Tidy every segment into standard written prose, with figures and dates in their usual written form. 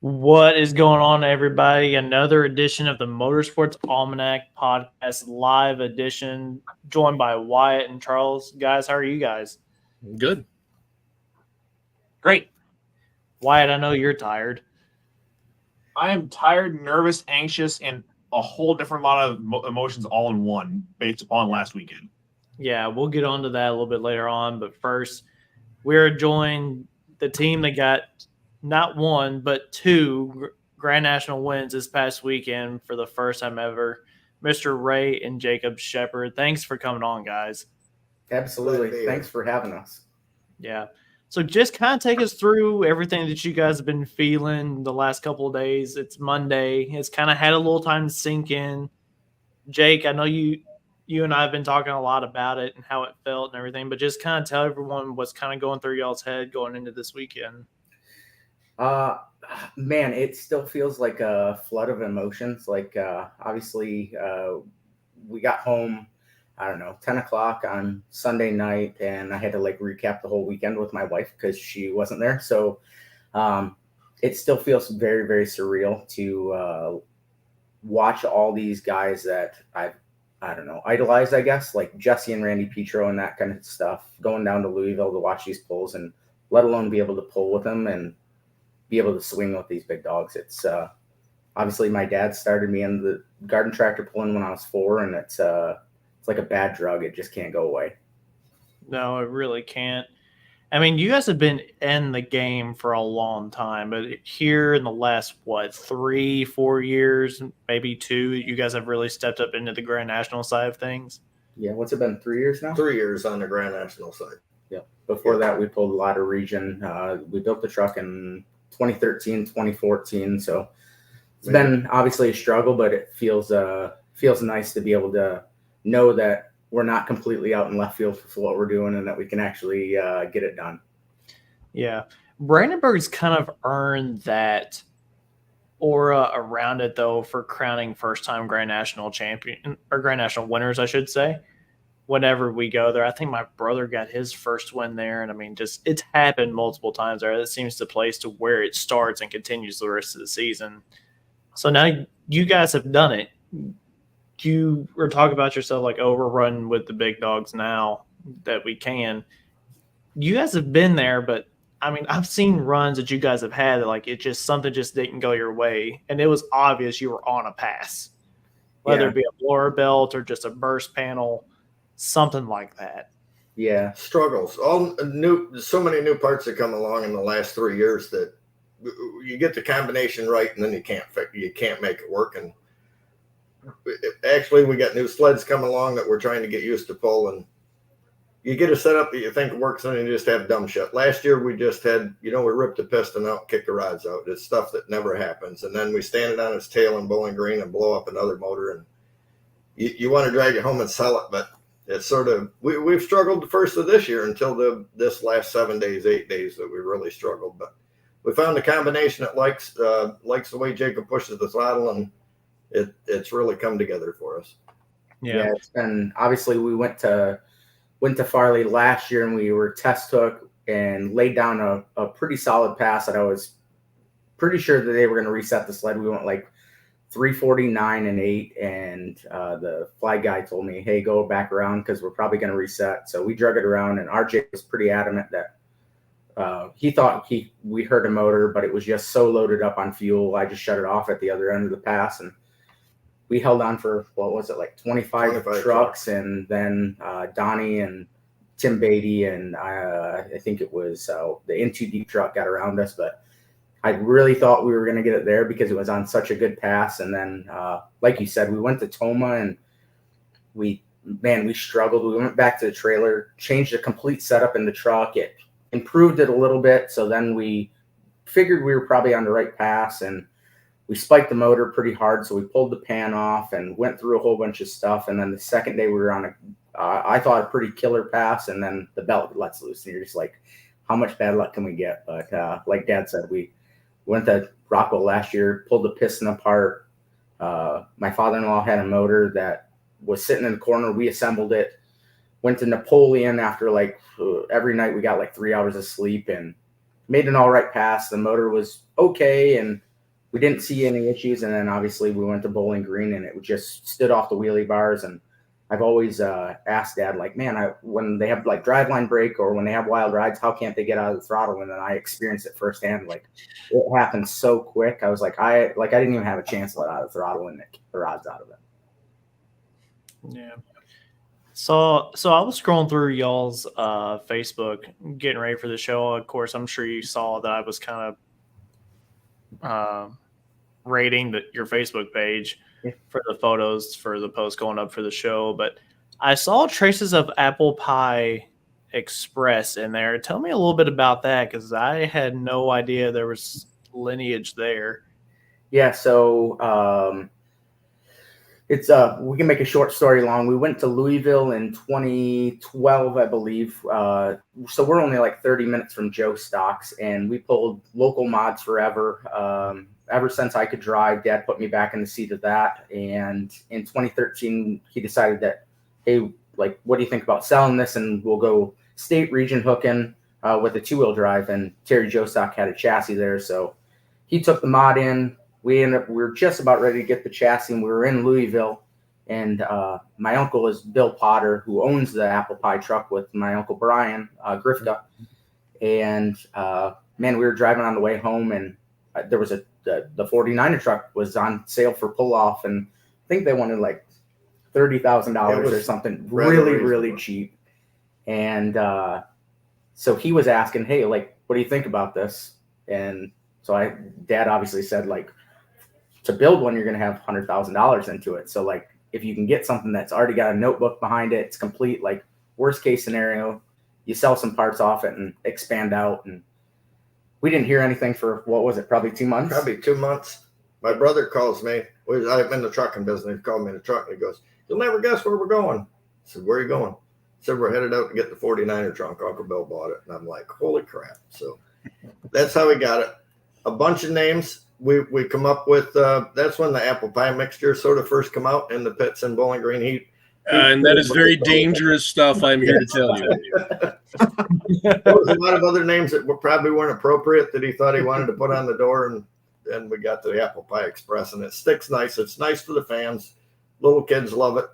What is going on, everybody? Another edition of the Motorsports Almanac podcast, live edition, joined by Wyatt and Charles. Guys, how are you guys? Good. Great. Wyatt, I know you're tired. I am tired, nervous, anxious, and a whole different lot of emotions all in one based upon last weekend. Yeah, we'll get onto that a little bit later on. But first, we're joined the team that got not one, but two Grand National wins this past weekend for the first time ever. Mr. Ray and Jake Sheppard. Thanks for coming on, guys. Absolutely. Thanks for having us. Yeah. So just kind of take us through everything that you guys have been feeling the last couple of days. It's Monday. It's kind of had a little time to sink in. Jake, I know you and I have been talking a lot about it and how it felt and everything, but just kind of tell everyone what's kind of going through y'all's head going into this weekend. Man, it still feels like a flood of emotions. Like, obviously, we got home, 10 o'clock on Sunday night, and I had to recap the whole weekend with my wife because she wasn't there. So, it still feels very, very surreal to, watch all these guys that I've idolized, I guess, like Jesse and Randy Petro and that kind of stuff, going down to Louisville to watch these pulls and let alone be able to pull with them and be able to swing with these big dogs. It's obviously my dad started me in the garden tractor pulling when I was 4, and it's like a bad drug. It just can't go away. No, it really can't. I mean, you guys have been in the game for a long time, but here in the last, 3-4 years, maybe 2, you guys have really stepped up into the Grand National side of things. Yeah, what's it been, 3 years now? 3 years on the Grand National side. Yeah. Before that, we pulled a lot of region. We built the truck in 2013, 2014. So it's been obviously a struggle, but it feels nice to be able to know that we're not completely out in left field for what we're doing and that we can actually get it done. Yeah. Brandenburg's kind of earned that aura around it, though, for crowning first-time Grand National champion or Grand National winners, I should say. Whenever we go there, I think my brother got his first win there, and I mean, just it's happened multiple times there. It seems the place to where it starts and continues the rest of the season. So now you guys have done it. You were talking about yourself like overrun with the big dogs now that we can. You guys have been there, but I mean, I've seen runs that you guys have had that like something just didn't go your way, and it was obvious you were on a pass, whether it be a blower belt or just a burst panel. Something like that. Yeah. Struggles. So many new parts that come along in the last 3 years that you get the combination right and then you can't make it work. And actually we got new sleds coming along that we're trying to get used to pull, and you get a setup that you think works and you just have dumb shit. Last year we just had, we ripped the piston out, kicked the rods out. It's stuff that never happens. And then we stand it on its tail in Bowling Green and blow up another motor, and you want to drag it home and sell it, but it's sort of we've struggled the first of this year until this last 7 days, 8 days that we really struggled. But we found a combination that likes the way Jacob pushes the throttle, and it's really come together for us. Yeah, it's been obviously we went to Farley last year and we were test hook and laid down a pretty solid pass that I was pretty sure that they were going to reset the sled. We went like 349 and 8, and the flag guy told me, hey, go back around because we're probably going to reset. So we drug it around, and RJ was pretty adamant that he thought we heard a motor, but it was just so loaded up on fuel. I just shut it off at the other end of the pass, and we held on for, what was it, like 25 trucks, and then Donnie and Tim Beatty and I think it was the Into Deep truck got around us, but I really thought we were going to get it there because it was on such a good pass. And then, like you said, we went to Toma and we struggled. We went back to the trailer, changed the complete setup in the truck. It improved it a little bit. So then we figured we were probably on the right pass, and we spiked the motor pretty hard. So we pulled the pan off and went through a whole bunch of stuff. And then the second day we were on I thought a pretty killer pass, and then the belt lets loose. And you're just like, how much bad luck can we get? But like Dad said, we went to Rockwell last year, pulled the piston apart. My father-in-law had a motor that was sitting in the corner. We assembled it, went to Napoleon after every night we got 3 hours of sleep and made an all right pass. The motor was okay, and we didn't see any issues. And then obviously we went to Bowling Green and it just stood off the wheelie bars. And I've always asked Dad, like, man, when they have like driveline brake or when they have wild rides, how can't they get out of the throttle? And then I experienced it firsthand. Like, it happened so quick. I was like, I didn't even have a chance to let out of the throttle and kick the rods out of it. Yeah. So I was scrolling through y'all's Facebook, getting ready for the show. Of course, I'm sure you saw that I was kind of rating your Facebook page for the photos for the post going up for the show. But I saw traces of Apple Pie Express in there. Tell me a little bit about that, because I had no idea there was lineage there. Yeah, so it's we can make a short story long. We went to Louisville in 2012, I believe. So we're only like 30 minutes from Joe Stocks, and we pulled local mods forever. Ever since I could drive, Dad put me back in the seat of that. And in 2013, he decided that, hey, like, what do you think about selling this? And we'll go state region hooking with a 2-wheel drive. And Terry Joe Stock had a chassis there, so he took the mod in. We were just about ready to get the chassis, and we were in Louisville. And my uncle is Bill Potter, who owns the Apple Pie truck with my uncle Brian Grifta. And man, we were driving on the way home, and there was the 49er truck was on sale for pull off, and I think they wanted like $30,000 or something, really cheap. And so he was asking, hey, like, what do you think about this? And so Dad obviously said, like, to build one, you're going to have $100,000 into it. So, like, if you can get something that's already got a notebook behind it, it's complete, like, worst case scenario, you sell some parts off it and expand out. And we didn't hear anything for, what was it, probably 2 months? Probably 2 months. My brother calls me. I'm in the trucking business. He called me in the truck, and he goes, you'll never guess where we're going. I said, where are you going? He said, we're headed out to get the 49er trunk. Uncle Bill bought it. And I'm like, holy crap. So that's how we got it. A bunch of names. We come up with, that's when the apple pie mixture sort of first come out in the pits in Bowling Green. And that is very dangerous stuff, I'm here to tell you. There was a lot of other names that probably weren't appropriate that he thought he wanted to put on the door, and then we got to the Apple Pie Express, and it sticks nice. It's nice for the fans. Little kids love it.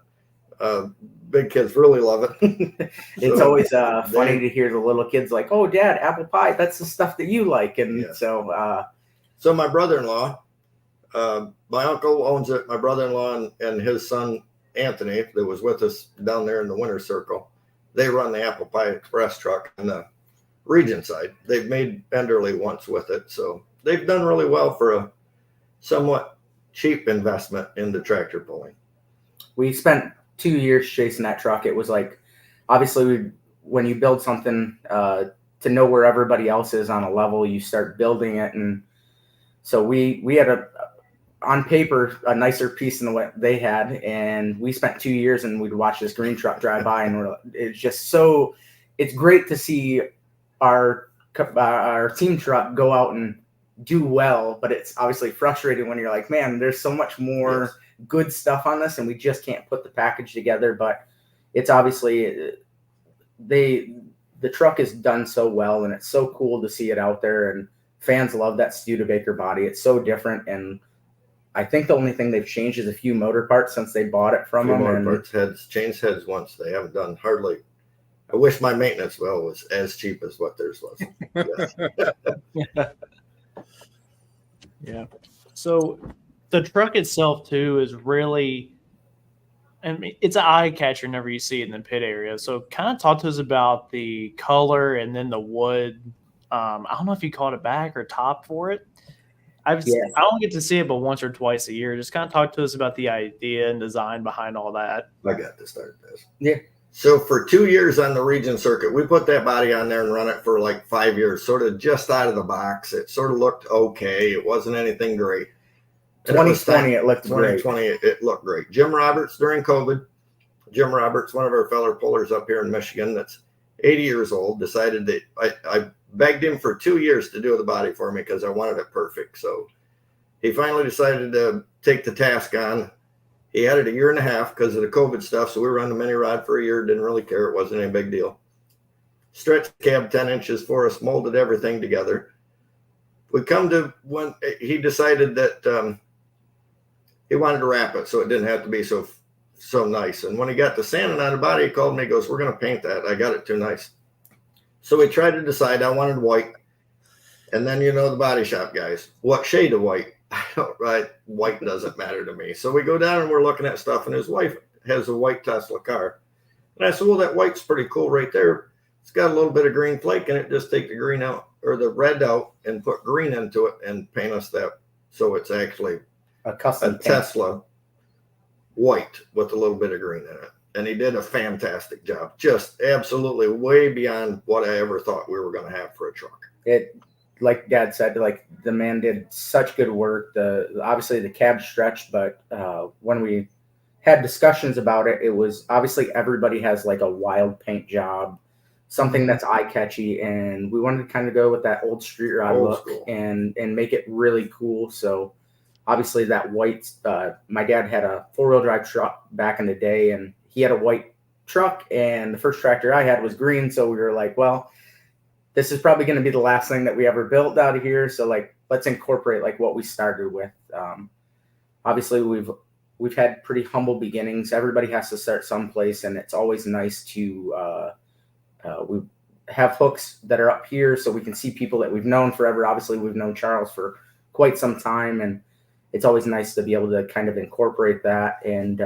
Big kids really love it. It's always funny to hear the little kids like, oh, Dad, apple pie, that's the stuff that you like. And So my brother-in-law, my uncle owns it. My brother-in-law and his son, Anthony, that was with us down there in the winter circle, they run the Apple Pie Express truck on the region side. They've made Enderley once with it. So they've done really well for a somewhat cheap investment into tractor pulling. We spent 2 years chasing that truck. It was like, obviously, when you build something to know where everybody else is on a level, you start building it. And so we had on paper, a nicer piece than what they had. And we spent 2 years and we'd watch this green truck drive by, and it's just so, it's great to see our team truck go out and do well, but it's obviously frustrating when you're like, man, there's so much more good stuff on this and we just can't put the package together. But it's obviously the truck is done so well, and it's so cool to see it out there, and fans love that Studebaker body. It's so different, and I think the only thing they've changed is a few motor parts since they bought it from them. Motor parts, heads, changed heads once. They haven't done hardly. I wish my maintenance well was as cheap as what theirs was. Yeah. So the truck itself too is really, I mean, it's an eye catcher whenever you see it in the pit area. So kind of talk to us about the color and then the wood. I don't know if you called it back or top for it. I don't get to see it but once or twice a year. Just kind of talk to us about the idea and design behind all that. I got to start this. Yeah. So for 2 years on the region circuit, we put that body on there and run it for like 5 years, sort of just out of the box. It sort of looked okay. It wasn't anything great. 2020, it looked great. 2020, it looked great. Jim Roberts during COVID. Jim Roberts, one of our fellow pullers up here in Michigan, that's 80 years old, decided that I begged him for 2 years to do the body for me because I wanted it perfect. So he finally decided to take the task on. He had it a year and a half because of the COVID stuff. So we were on the mini rod for a year. Didn't really care. It wasn't any big deal. Stretched the cab 10 inches for us, molded everything together. we come to when he decided that he wanted to wrap it so it didn't have to be so nice. And when he got the sanding on the body, he called me. He goes, "We're going to paint that. I got it too nice." So we tried to decide. I wanted white, and then the body shop guys, what shade of white? Right, white doesn't matter to me. So we go down and we're looking at stuff, and his wife has a white Tesla car, and I said, "Well, that white's pretty cool right there. It's got a little bit of green flake in it. Just take the green out or the red out and put green into it and paint us that so it's actually A custom paint. Tesla white with a little bit of green in it." And he did a fantastic job, just absolutely way beyond what I ever thought we were going to have for a truck. It, like Dad said, like the man did such good work. Obviously the cab stretched, but when we had discussions about it, it was obviously everybody has like a wild paint job, something that's eye catchy, and we wanted to kind of go with that old street rod look and make it really cool. So obviously that white, my dad had a 4-wheel drive truck back in the day, and he had a white truck, and the first tractor I had was green. So we were like, well, this is probably going to be the last thing that we ever built out of here. So like, let's incorporate like what we started with. Obviously we've had pretty humble beginnings. Everybody has to start someplace, and it's always nice to, we have hooks that are up here so we can see people that we've known forever. Obviously we've known Charles for quite some time, and it's always nice to be able to kind of incorporate that. And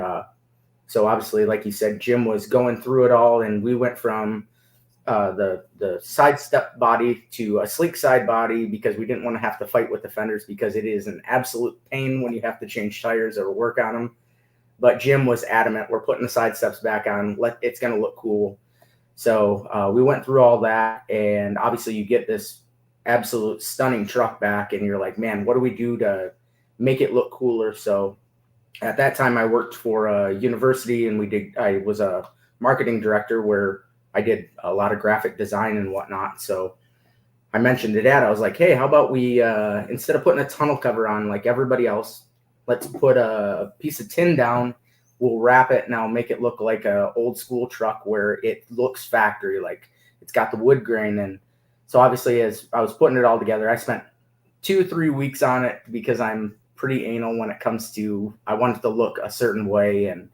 so obviously, like you said, Jim was going through it all, and we went from the side step body to a sleek side body because we didn't want to have to fight with the fenders, because it is an absolute pain when you have to change tires or work on them. But Jim was adamant, we're putting the side steps back on. It's going to look cool. So we went through all that, and obviously you get this absolute stunning truck back, and you're like, man, what do we do to make it look cooler? So at that time I worked for a university, and I was a marketing director where I did a lot of graphic design and whatnot. So I mentioned to Dad, I was like, hey, how about we, instead of putting a tunnel cover on like everybody else, let's put a piece of tin down. We'll wrap it, and I'll make it look like a old school truck where it looks factory, like it's got the wood grain. And so obviously as I was putting it all together, I spent 2-3 weeks on it because I'm pretty anal when it comes to, I wanted to look a certain way. And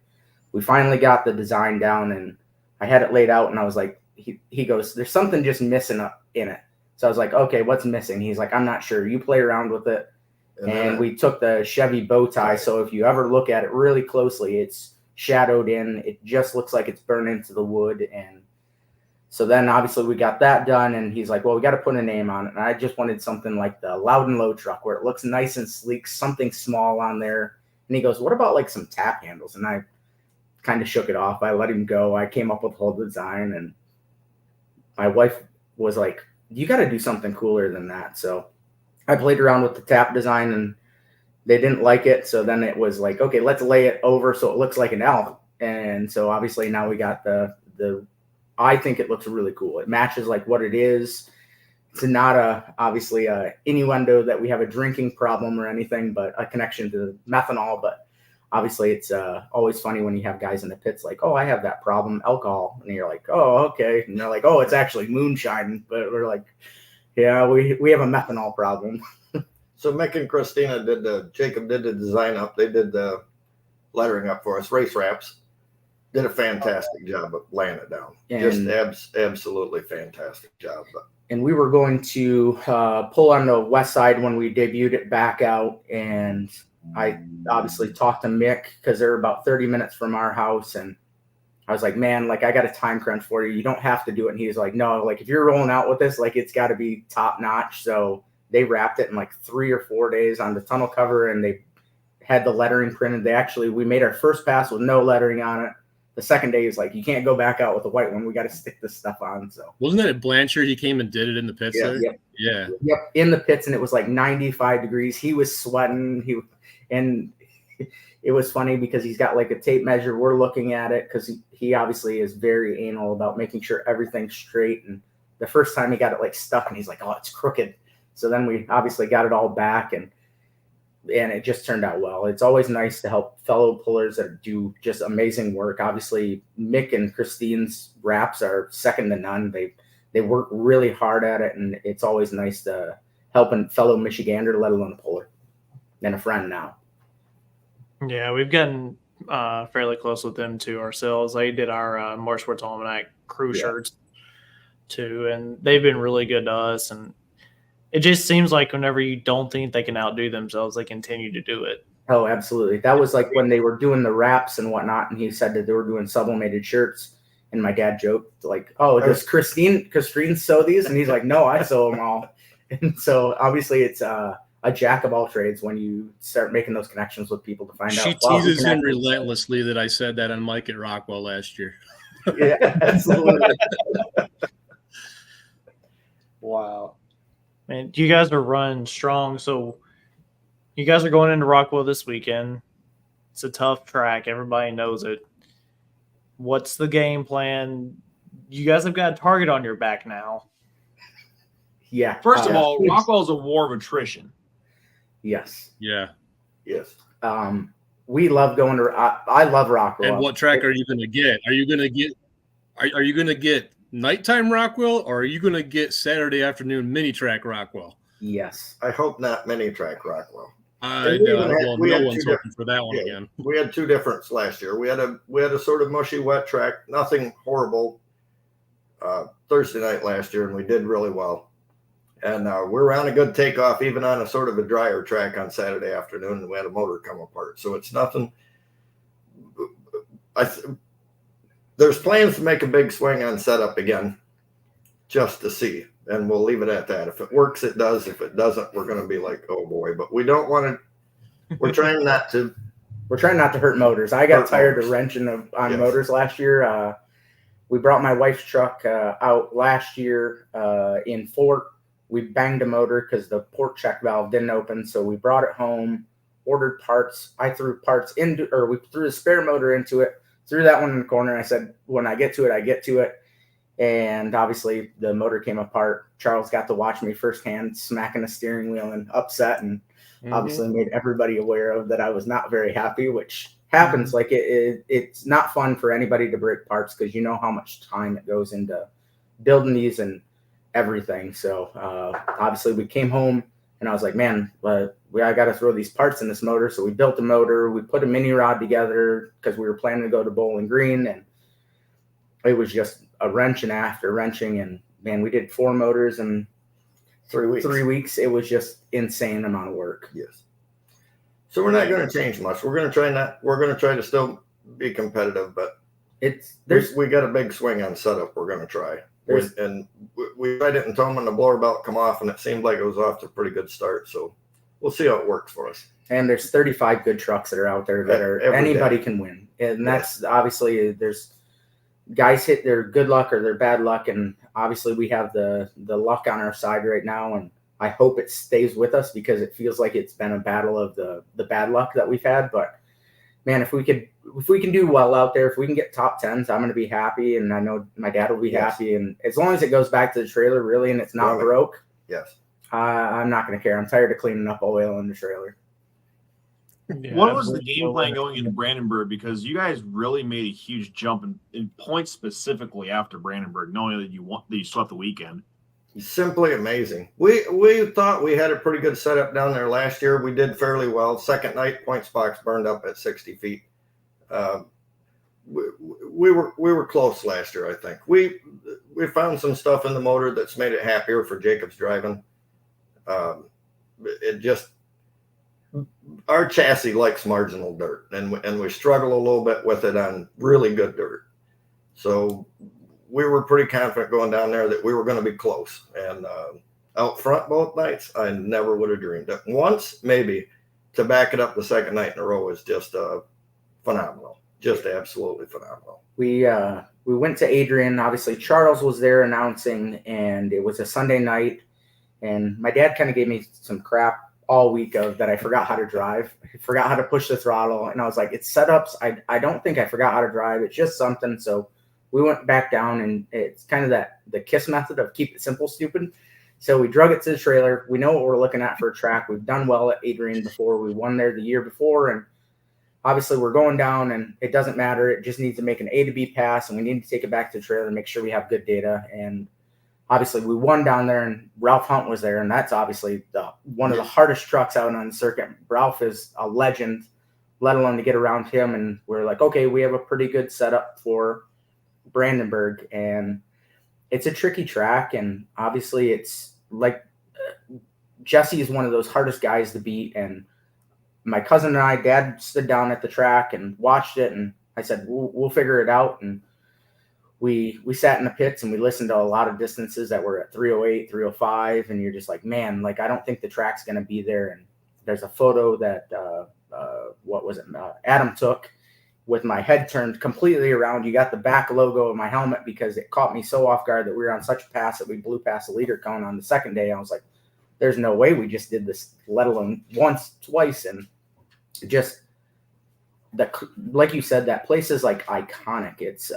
we finally got the design down, and I had it laid out, and I was like, he goes, there's something just missing up in it. So I was like, okay, what's missing? He's like, I'm not sure. You play around with it. And we took the Chevy bow tie. So if you ever look at it really closely, it's shadowed in. It just looks like it's burned into the wood. And so then obviously we got that done, and he's like, well, we got to put a name on it. And I just wanted something like the Loud and Low truck where it looks nice and sleek, something small on there. And he goes, what about like some tap handles? And I kind of shook it off. I let him go. I came up with the whole design, and my wife was like, you got to do something cooler than that. So I played around with the tap design, and they didn't like it. So then it was like, okay, let's lay it over so it looks like an L. And so obviously now we got the I think it looks really cool. It matches like what it is. It's not obviously a innuendo that we have a drinking problem or anything, but a connection to methanol. But obviously it's always funny when you have guys in the pits like, oh, I have that problem, alcohol. And you're like, oh, okay. And they're like, oh, it's actually moonshine. But we're like, yeah, we have a methanol problem. So Mick and Christina Jacob did the design up. They did the lettering up for us, race wraps. Did a fantastic job of laying it down. And just absolutely fantastic job. And we were going to pull on the west side when we debuted it back out. And I obviously talked to Mick because they're about 30 minutes from our house. And I was like, man, like I got a time crunch for you. You don't have to do it. And he was like, no, like if you're rolling out with this, like it's got to be top notch. So they wrapped it in like 3 or 4 days on the tunnel cover, and they had the lettering printed. We made our first pass with no lettering on it. The second day is like, you can't go back out with the white one. We got to stick this stuff on. So wasn't that at Blanchard? He came and did it in the pits. Yeah, there? Yep, in the pits, and it was like 95 degrees. He was sweating. And it was funny because he's got like a tape measure. We're looking at it because he obviously is very anal about making sure everything's straight. And the first time he got it like stuck, and he's like, oh, it's crooked. So then we obviously got it all back, and it just turned out well. It's always nice to help fellow pullers that do just amazing work. Obviously, Mick and Christine's wraps are second to none. They work really hard at it, and it's always nice to helping fellow Michigander, let alone a Polar, and a friend now. Yeah, we've gotten fairly close with them too ourselves. They did our Motorsports Almanac crew shirts too, and they've been really good to us. And it just seems like whenever you don't think they can outdo themselves, they continue to do it. Oh, absolutely. That was like when they were doing the wraps and whatnot, and he said that they were doing sublimated shirts. And my dad joked like, "Oh, does Christine sew these?" And he's like, "No, I sew them all." And so obviously it's a jack of all trades when you start making those connections with people to find out. She teases him relentlessly that I said that on Mike at Rockwell last year. Yeah, absolutely. Wow. Man, you guys are running strong. So you guys are going into Rockwell this weekend. It's a tough track. Everybody knows it. What's the game plan? You guys have got a target on your back now. Yeah. First of all, Rockwell is a war of attrition. Yes. Yeah. Yes. We love going to. I love Rockwell. And what track are you going to get? Are you going to get? Are you going to get nighttime Rockwell, or are you going to get Saturday afternoon mini track Rockwell? Yes. I hope not mini track Rockwell. No one's hoping for that one again. We had two differents last year. We had a sort of mushy wet track, nothing horrible. Thursday night last year, and we did really well. And we're on a good takeoff, even on a sort of a drier track on Saturday afternoon, and we had a motor come apart. So it's nothing. There's plans to make a big swing on setup again, just to see. And we'll leave it at that. If it works, it does. If it doesn't, we're going to be like, oh boy. But we don't want to. We're trying not to. We're trying not to hurt motors. I got tired of wrenching on motors last year. We brought my wife's truck out last year in Fort. We banged a motor because the port check valve didn't open. So we brought it home, ordered parts. I threw parts into, or we threw the spare motor into it, threw that one in the corner. I said, when I get to it, I get to it. And obviously the motor came apart. Charles got to watch me firsthand smacking the steering wheel and upset, and obviously made everybody aware of that I was not very happy, which happens. Like it's not fun for anybody to break parts because you know how much time it goes into building these and everything. So obviously we came home and I was like, man, I got to throw these parts in this motor. So we built a motor. We put a mini rod together because we were planning to go to Bowling Green, and it was just a wrenching after wrenching. And man, we did 4 motors in 3 weeks. 3 weeks. It was just insane amount of work. Yes. So we're not going to change much. We're going to try to still be competitive, but we got a big swing on setup. We're going to try. We tried it in Toma, and the blower belt come off, and it seemed like it was off to a pretty good start. So we'll see how it works for us. And there's 35 good trucks that are out there that are anybody can win. And that's obviously there's guys hit their good luck or their bad luck. And obviously we have the luck on our side right now. And I hope it stays with us because it feels like it's been a battle of the bad luck that we've had. But man, if we can do well out there, if we can get top 10s, I'm going to be happy. And I know my dad will be happy. And as long as it goes back to the trailer really, and it's not broke. Yes. I'm not going to care. I'm tired of cleaning up oil in the trailer. Yeah, what was the game plan going into Brandenburg? Because you guys really made a huge jump in points specifically after Brandenburg, knowing that you swept the weekend. Simply amazing. We thought we had a pretty good setup down there last year. We did fairly well. Second night, points box burned up at 60 feet. We were close last year, I think. We found some stuff in the motor that's made it happier for Jacob's driving. Our chassis likes marginal dirt, and we struggle a little bit with it on really good dirt. So we were pretty confident going down there that we were going to be close. And out front both nights, I never would have dreamed it. Once, maybe, to back it up the second night in a row is just phenomenal. Just absolutely phenomenal. We went to Adrian. Obviously, Charles was there announcing, and it was a Sunday night. And my dad kind of gave me some crap all week of that I forgot how to drive. I forgot how to push the throttle. And I was like, it's setups. I don't think I forgot how to drive. It's just something. So we went back down, and it's kind of the KISS method of keep it simple, stupid. So we drug it to the trailer. We know what we're looking at for a track. We've done well at Adrian before. We won there the year before. And obviously we're going down, and it doesn't matter. It just needs to make an A to B pass, and we need to take it back to the trailer and make sure we have good data. And obviously we won down there, and Ralph Hunt was there, and that's obviously one of the hardest trucks out on the circuit. Ralph is a legend, let alone to get around him. And we're like, okay, we have a pretty good setup for Brandenburg, and it's a tricky track. And obviously it's like Jesse is one of those hardest guys to beat. And my cousin and I, Dad stood down at the track and watched it, and I said, we'll figure it out. And we sat in the pits and we listened to a lot of distances that were at 308, 305, and you're just like, man, like I don't think the track's going to be there. And there's a photo that Adam took with my head turned completely around. You got the back logo of my helmet because it caught me so off guard that we were on such a pass that we blew past the leader cone on the second day. I was like, there's no way we just did this, let alone once, twice. And just like you said, that place is like iconic. It's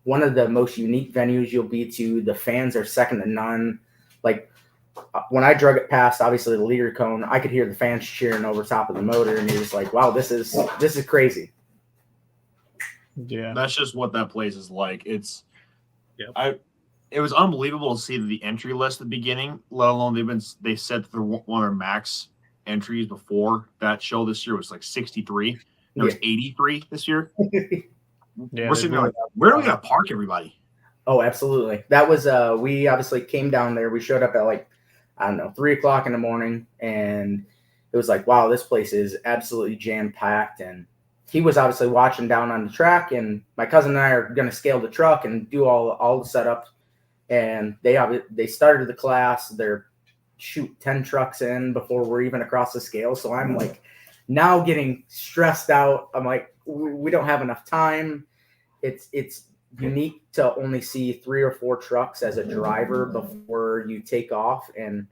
one of the most unique venues you'll be to. The fans are second to none. Like when I drug it past, obviously the leader cone, I could hear the fans cheering over top of the motor, and you're just like, wow, this is crazy. Yeah, that's just what that place is like. It was unbelievable to see the entry list at the beginning, let alone they said they're one of their max entries before that show this year was like 63. There was 83 this year. Yeah, we're sitting there like, where are we gonna park everybody? Oh, absolutely. That was we obviously came down there. We showed up at like, I don't know, 3:00 in the morning, and it was like, wow, this place is absolutely jam packed. And he was obviously watching down on the track, and my cousin and I are going to scale the truck and do all the setup. And they started the class. They're 10 trucks in before we're even across the scale. So I'm like now getting stressed out. I'm like, we don't have enough time. It's unique to only see 3 or 4 trucks as a driver before you take off. And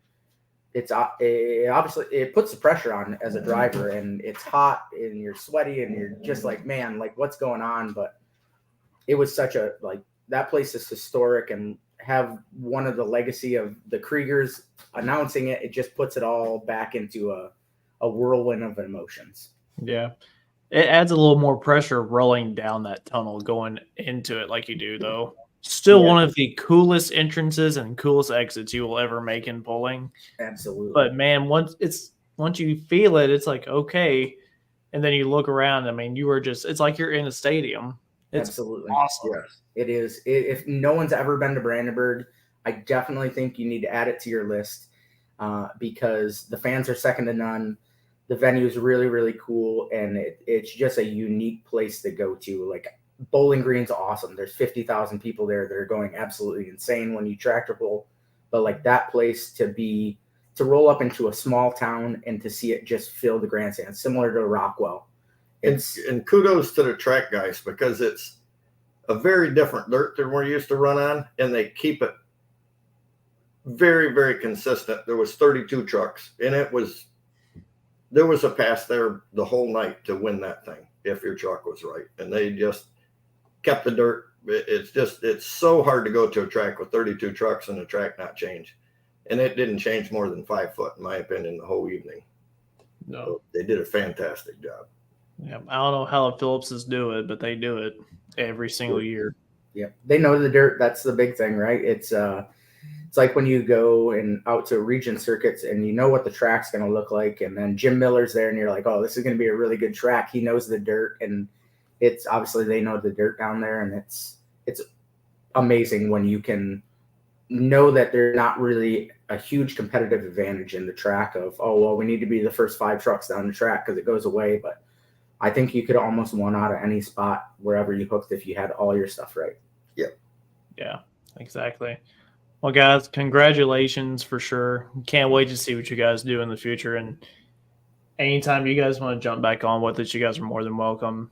obviously it puts the pressure on as a driver, and it's hot and you're sweaty and you're just like, man, like what's going on? But it was such a, like, that place is historic, and have one of the legacy of the Kriegers announcing it. It just puts it all back into a whirlwind of emotions. Yeah. It adds a little more pressure rolling down that tunnel going into it like you do, though. Still one of the coolest entrances and coolest exits you will ever make in bowling. Absolutely. But man, once you feel it, it's like, okay. And then you look around, I mean, it's like you're in a stadium. It's absolutely awesome. Yes, it is. If no one's ever been to Brandenburg, I definitely think you need to add it to your list because the fans are second to none. The venue is really, really cool, and it's just a unique place to go to. Like, Bowling Green's awesome. There's 50,000 people there that are going absolutely insane when you tractor pull. But like that place to roll up into a small town and to see it just fill the grandstand, similar to Rockwell. And kudos to the track guys, because it's a very different dirt than we're used to run on, and they keep it very, very consistent. There was 32 trucks, and there was a pass there the whole night to win that thing if your truck was right, and they just kept the dirt. It's so hard to go to a track with 32 trucks and the track not change, and it didn't change more than 5 foot, in my opinion, the whole evening. No, so they did a fantastic job. Yeah, I don't know how the Phillipses do it, but they do it every single year. Yeah, they know the dirt. That's the big thing, right? It's like when you go out to region circuits and you know what the track's going to look like, and then Jim Miller's there, and you're like, oh, this is going to be a really good track. He knows the dirt, and it's obviously they know the dirt down there, and it's amazing when you can know that there's not really a huge competitive advantage in the track of, oh, well, we need to be the first 5 trucks down the track because it goes away, but I think you could almost win out of any spot wherever you hooked if you had all your stuff right. Yep. Yeah, exactly. Well, guys, congratulations for sure. Can't wait to see what you guys do in the future. And anytime you guys want to jump back on with it, you guys are more than welcome.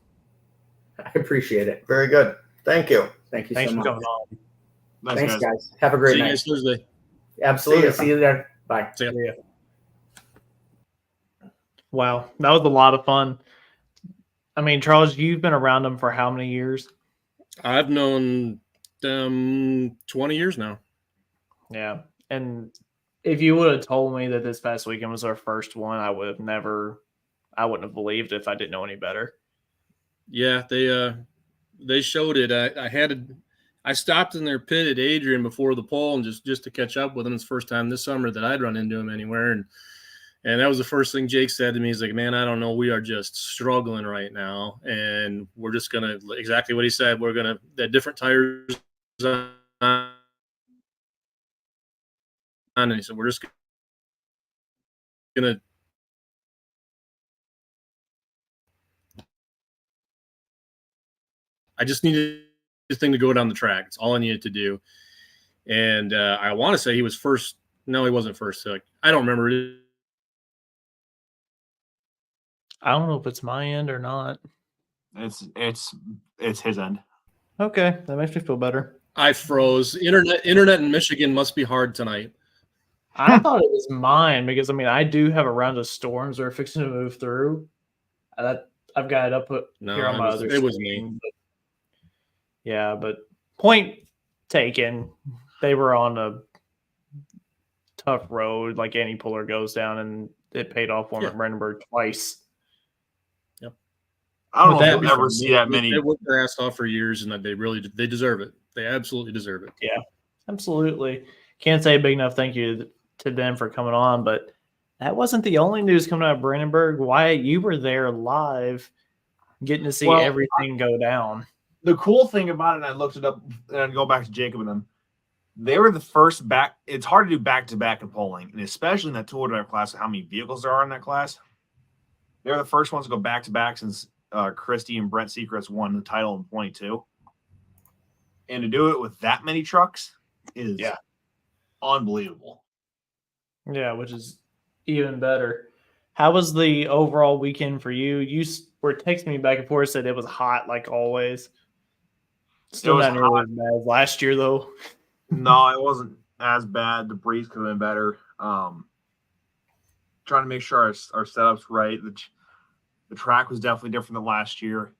I appreciate it. Very good. Thank you. Thanks so much. Thanks, coming on. Nice, guys. Have a great night. See you guys Thursday. Absolutely. See you there. Bye. See ya. Wow, that was a lot of fun. I mean, Charles, you've been around them for how many years? I've known them 20 years now. Yeah. And if you would have told me that this past weekend was our first one, I wouldn't have believed if I didn't know any better. Yeah, they showed it. I I stopped in their pit at Adrian before the pole and just to catch up with him. It's the first time this summer that I'd run into him anywhere. And that was the first thing Jake said to me. He's like, man, I don't know. We are just struggling right now. And we're just going to, exactly what he said, we're going to, that different tires on. And he said, we're just going to, I just needed this thing to go down the track. It's all I needed to do. And I want to say he was first. No, he wasn't first. So I don't remember. I don't know if it's my end or not. It's his end. Okay, that makes me feel better. I froze. Internet in Michigan must be hard tonight. I thought it was mine because I do have a round of storms that are fixing to move through. I've got it up here on my other screen. It was me. Yeah, but point taken. They were on a tough road, like any puller goes down, and it paid off one at Brandenburg twice. Yep. I don't know if you'll ever see that many. They worked their ass off for years, and they deserve it. They absolutely deserve it. Yeah, absolutely. Can't say a big enough thank you to them for coming on, but that wasn't the only news coming out of Brandenburg. Wyatt, you were there live, getting to see everything go down. The cool thing about it, and I looked it up, and I go back to Jacob and them. They were the first back. It's hard to do back-to-back in polling, and especially in that two-wheel drive class, how many vehicles there are in that class. They're the first ones to go back-to-back since Christie and Brent Secrets won the title in 22. And to do it with that many trucks is unbelievable. Yeah, which is even better. How was the overall weekend for you? You were texting me back and forth, said it was hot like always. Still not nearly as bad as last year, though. No, it wasn't as bad. The breeze could have been better. Trying to make sure our setup's right. The track was definitely different than last year.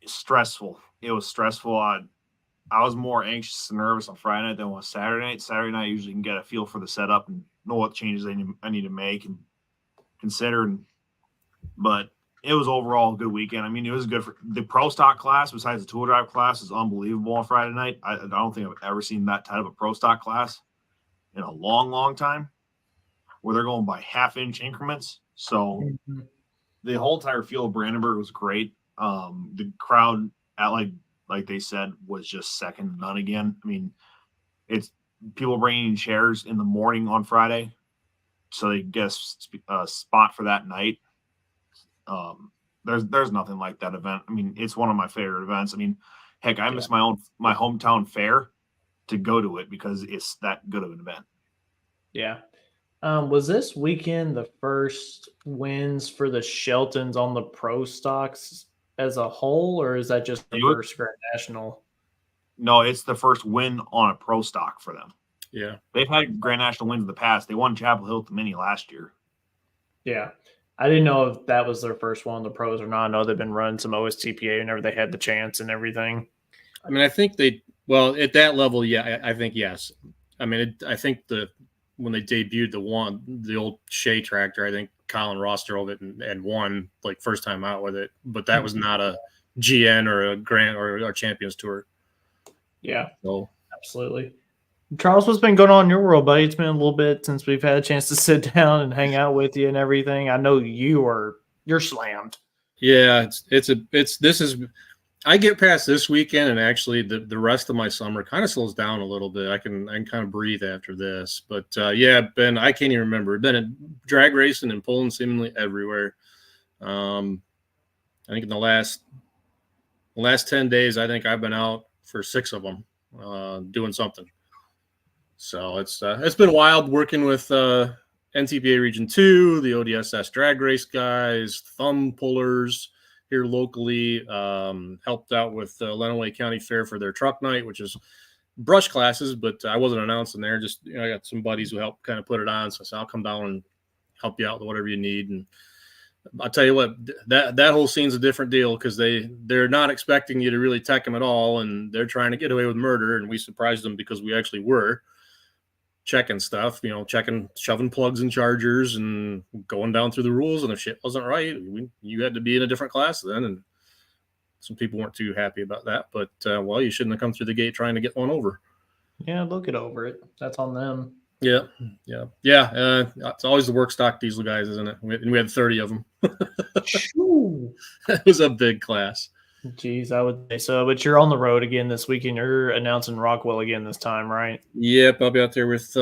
Stressful. It was stressful. I was more anxious and nervous on Friday night than on Saturday night. Saturday night, usually can get a feel for the setup and know what changes I need to make and consider. But it was overall a good weekend. It was good for the pro stock class. Besides the two-wheel drive class, is unbelievable on Friday night. I don't think I've ever seen that type of pro stock class in a long, long time, where they're going by half-inch increments. So the whole entire field of Brandenburg was great. The crowd, at like they said, was just second to none again. It's people bringing chairs in the morning on Friday so they get a spot for that night. There's nothing like that event. It's one of my favorite events. Heck, I miss my hometown fair to go to it because it's that good of an event. Yeah. Was this weekend the first wins for the Sheltons on the pro stocks as a whole, or is that just the first Grand National? No, it's the first win on a pro stock for them. Yeah. They've had Grand National wins in the past. They won Chapel Hill at the Mini last year. Yeah. I didn't know if that was their first one on the pros or not. I know they've been running some OSTPA whenever they had the chance and everything. I think at that level, yeah, I think yes. I think when they debuted the old Shea tractor, I think Colin Ross drove it and won first time out with it, but that was not a GN or a Grand or a Champions Tour. Yeah, so absolutely. Charles, what's been going on in your world, buddy? It's been a little bit since we've had a chance to sit down and hang out with you and everything. I know you're slammed. Yeah, I get past this weekend, and actually the rest of my summer kind of slows down a little bit. I can kind of breathe after this. But Ben, I can't even remember. I've been at drag racing and pulling seemingly everywhere. I think in the last 10 days, I think I've been out for 6 of them doing something. So it's been wild working with NTPA Region 2, the ODSS drag race guys, thumb pullers here locally, helped out with Lenawee County Fair for their truck night, which is brush classes, but I wasn't announcing there. Just I got some buddies who helped kind of put it on, so I said I'll come down and help you out with whatever you need. And I'll tell you what, that whole scene's a different deal because they're not expecting you to really tech them at all, and they're trying to get away with murder, and we surprised them because we actually were checking stuff, shoving plugs and chargers and going down through the rules, and if shit wasn't right, you had to be in a different class then. And some people weren't too happy about that. But well, you shouldn't have come through the gate trying to get one over. Yeah, they'll get over it. That's on them. Yeah. It's always the work stock diesel guys, isn't it? And we had 30 of them. It was a big class. Jeez, I would say so. But you're on the road again this weekend. You're announcing Rockwell again this time, right? Yep, I'll be out there with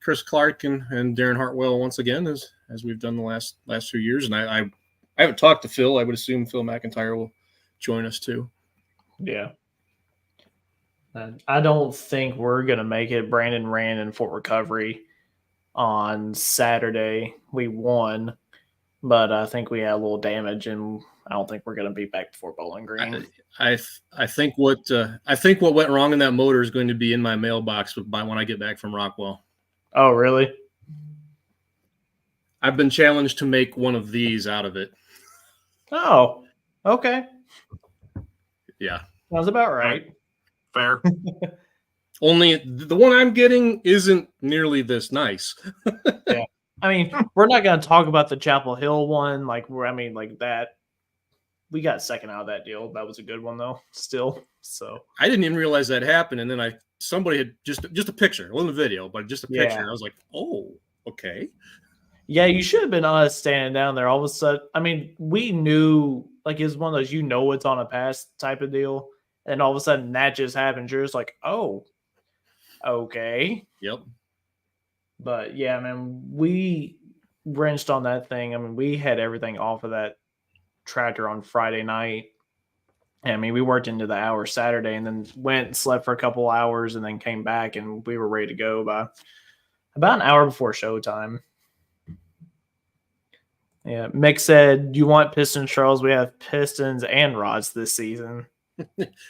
Chris Clark and Darren Hartwell once again, as we've done the last few years. And I haven't talked to Phil. I would assume Phil McIntyre will join us too. Yeah. I don't think we're going to make it. Brandon ran in Fort Recovery on Saturday. We won, but I think we had a little damage, and I don't think we're going to be back before Bowling Green. I think what went wrong in that motor is going to be in my mailbox when I get back from Rockwell. Oh, really? I've been challenged to make one of these out of it. Oh, okay. Yeah. Sounds about right. Fair. Only the one I'm getting isn't nearly this nice. Yeah. I mean, we're not going to talk about the Chapel Hill one. Like that. We got second out of that deal. That was a good one, though, still. So I didn't even realize that happened. And then somebody had just a picture. It wasn't a video, but just a picture. Yeah. And I was like, oh, okay. Yeah, you should have been us standing down there. All of a sudden, I mean, we knew, like, it's one of those, it's on a pass type of deal. And all of a sudden that just happened. You're just like, oh, okay. Yep. But yeah, man, we wrenched on that thing. I mean, we had everything off of that tractor on Friday night. I mean, we worked into the hour Saturday and then went and slept for a couple hours and then came back and we were ready to go by about an hour before showtime. Yeah, Mick said, "Do you want pistons, Charles? We have pistons and rods this season."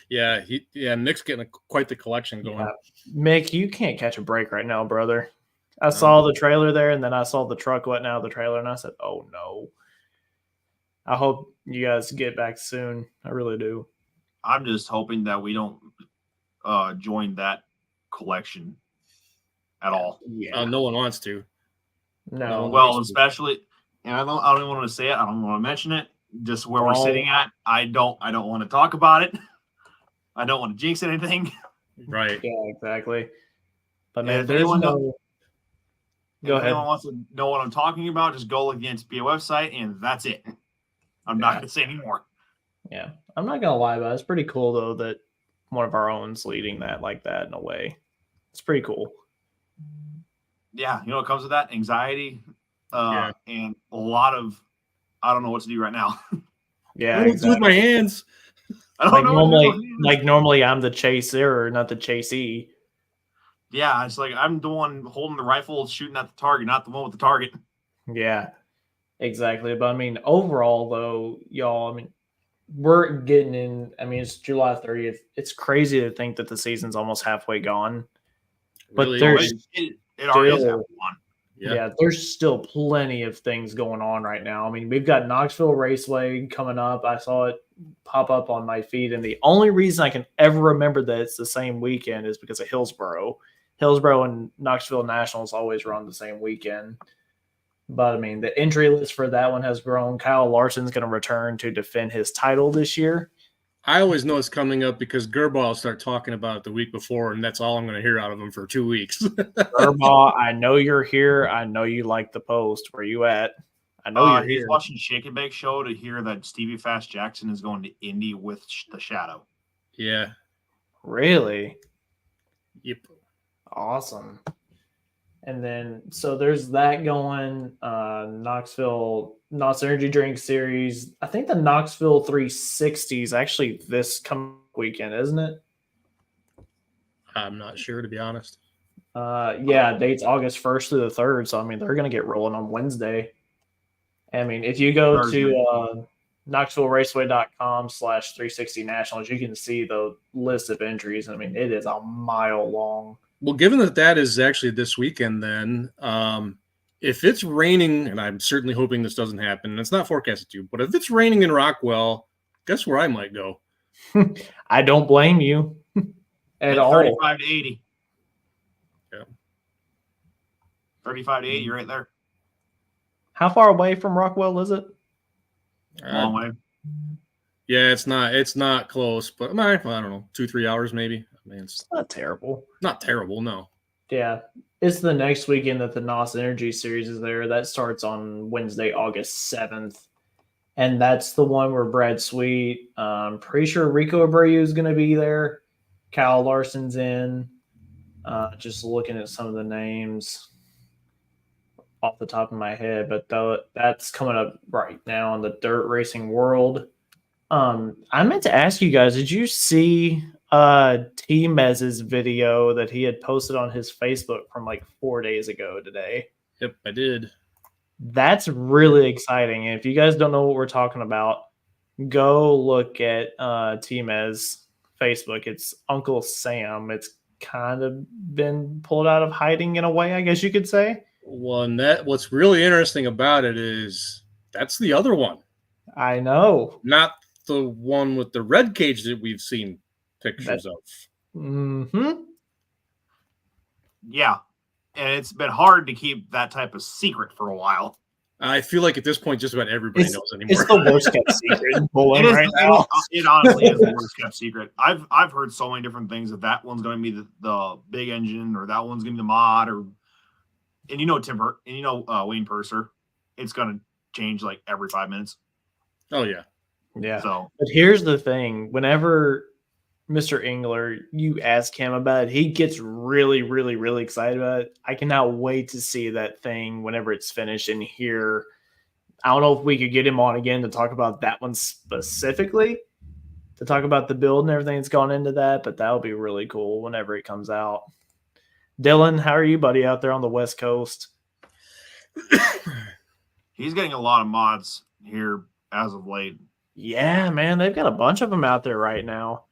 Yeah, Mick's getting quite the collection going. Yeah. Mick, you can't catch a break right now, brother. I saw the trailer there, and then I saw the truck letting out of the trailer, and I said, "Oh no!" I hope you guys get back soon. I really do. I'm just hoping that we don't join that collection at all. Yeah, no one wants to. No. Well, especially, and I don't even want to say it. I don't want to mention it. Just where we're sitting at, I don't want to talk about it. I don't want to jinx anything. Right. Yeah, exactly. But man, if anyone go ahead. Anyone wants to know what I'm talking about, just go against the website, and that's it. I'm not going to say anymore. Yeah, I'm not gonna lie about it. It's pretty cool though that one of our own's leading that like that in a way. It's pretty cool. Yeah, you know what comes with that? Anxiety, and a lot of I don't know what to do right now. Yeah, what do with my hands? I don't know. Normally I'm the chaser, not the chasee. Yeah, it's like I'm the one holding the rifle, shooting at the target, not the one with the target. Yeah, exactly. But I mean, overall though, y'all, I mean, we're getting in. I mean, it's July 30th. It's crazy to think that the season's almost halfway gone. But Really? there's it already is halfway gone. Yeah, there's still plenty of things going on right now. I mean, we've got Knoxville Raceway coming up. I saw it pop up on my feed, and the only reason I can ever remember that it's the same weekend is because of Hillsboro. Hillsboro and Knoxville Nationals always run the same weekend. But, I mean, the entry list for that one has grown. Kyle Larson's going to return to defend his title this year. I always know it's coming up because Gerbaugh will start talking about it the week before, and that's all I'm going to hear out of him for 2 weeks. Gerbaugh, I know you're here. I know you like the post. Where you at? I know you're he's here. watching Shake and Bake show to hear that Stevie Fast Jackson is going to Indy with the Shadow. Yeah. Really? Yep. Awesome. And then, so there's that going. Knoxville Energy Drink Series. I think the Knoxville 360 is actually this coming weekend, isn't it? I'm not sure, to be honest. Yeah, date's August 1st through the 3rd. So, I mean, they're going to get rolling on Wednesday. I mean, if you go to KnoxvilleRaceway.com/360 Nationals, you can see the list of entries. I mean, it is a mile long. Well, given that is actually this weekend, then if it's raining, and I'm certainly hoping this doesn't happen, and it's not forecasted to, but if it's raining in Rockwell, guess where I might go? I don't blame you at all. 35 to 80. Yeah. 35 to 80, you're right there. How far away from Rockwell is it? Long way. Yeah, it's not close, but I don't know, 2-3 hours maybe. I mean, it's Not terrible. not terrible, no. Yeah. It's the next weekend that the NOS Energy Series is there. That starts on Wednesday, August 7th. And that's the one where Brad Sweet, pretty sure Rico Abreu is going to be there. Kyle Larson's in. Just looking at some of the names off the top of my head, but that's coming up right now in the dirt racing world. I meant to ask you guys, did you see T-Mez's video that he had posted on his Facebook from like 4 days ago today? Yep, I did. That's really exciting. And if you guys don't know what we're talking about, go look at T-Mez Facebook. It's Uncle Sam. It's kind of been pulled out of hiding in a way, I guess you could say. Well, and what's really interesting about it is that's the other one. I know. Not the one with the red cage that we've seen pictures of. Mm-hmm. Yeah. And it's been hard to keep that type of secret for a while. I feel like at this point, just about everybody knows anymore. It's the worst kept secret in bowling right now. It honestly is the worst kept secret. I've heard so many different things that one's going to be the big engine, or that one's going to be the mod, and Wayne Purser, it's going to change like every 5 minutes. Oh yeah, yeah. So, but here's the thing: whenever Mr. Engler, you ask him about it, he gets really, really, really excited about it. I cannot wait to see that thing whenever it's finished and hear. I don't know if we could get him on again to talk about that one specifically, to talk about the build and everything that's gone into that, but that would be really cool whenever it comes out. Dylan, how are you, buddy, out there on the West Coast? He's getting a lot of mods here as of late. Yeah, man, they've got a bunch of them out there right now.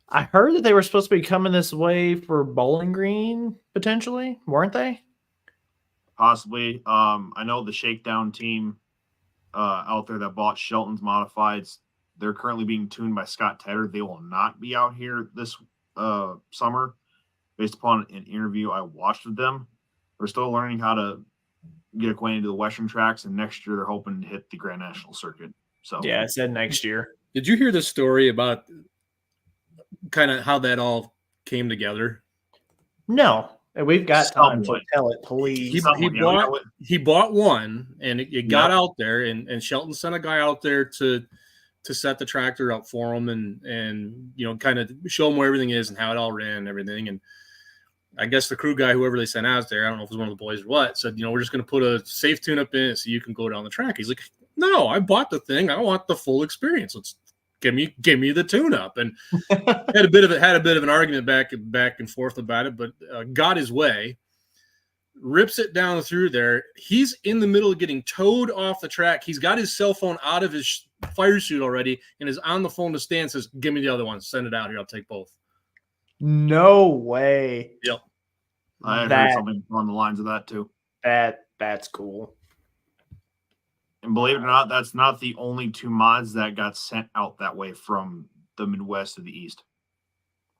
I heard that they were supposed to be coming this way for Bowling Green, potentially, weren't they? Possibly. I know the Shakedown team out there that bought Shelton's Modifieds, they're currently being tuned by Scott Tedder. They will not be out here this summer, based upon an interview I watched with them. They're still learning how to get acquainted to the Western tracks, and next year they're hoping to hit the Grand National circuit. So yeah, I said next year. Did you hear the story about kind of how that all came together? No, we've got time to tell it, please. He bought one, and it got out there, and Shelton sent a guy out there to set the tractor up for him, and kind of show him where everything is and how it all ran and everything. And I guess the crew guy, whoever they sent out there, I don't know if it was one of the boys or what, said, we're just going to put a safe tune-up in it so you can go down the track. He's like, no, I bought the thing. I want the full experience. Let's give me the tune-up. And had a bit of an argument back and forth about it, but got his way. Rips it down through there. He's in the middle of getting towed off the track. He's got his cell phone out of his fire suit already and is on the phone to Stan, says, give me the other one. Send it out here. I'll take both. No way. Yep. I heard something on the lines of that too. That's cool. And believe it or not, that's not the only two mods that got sent out that way from the Midwest to the East.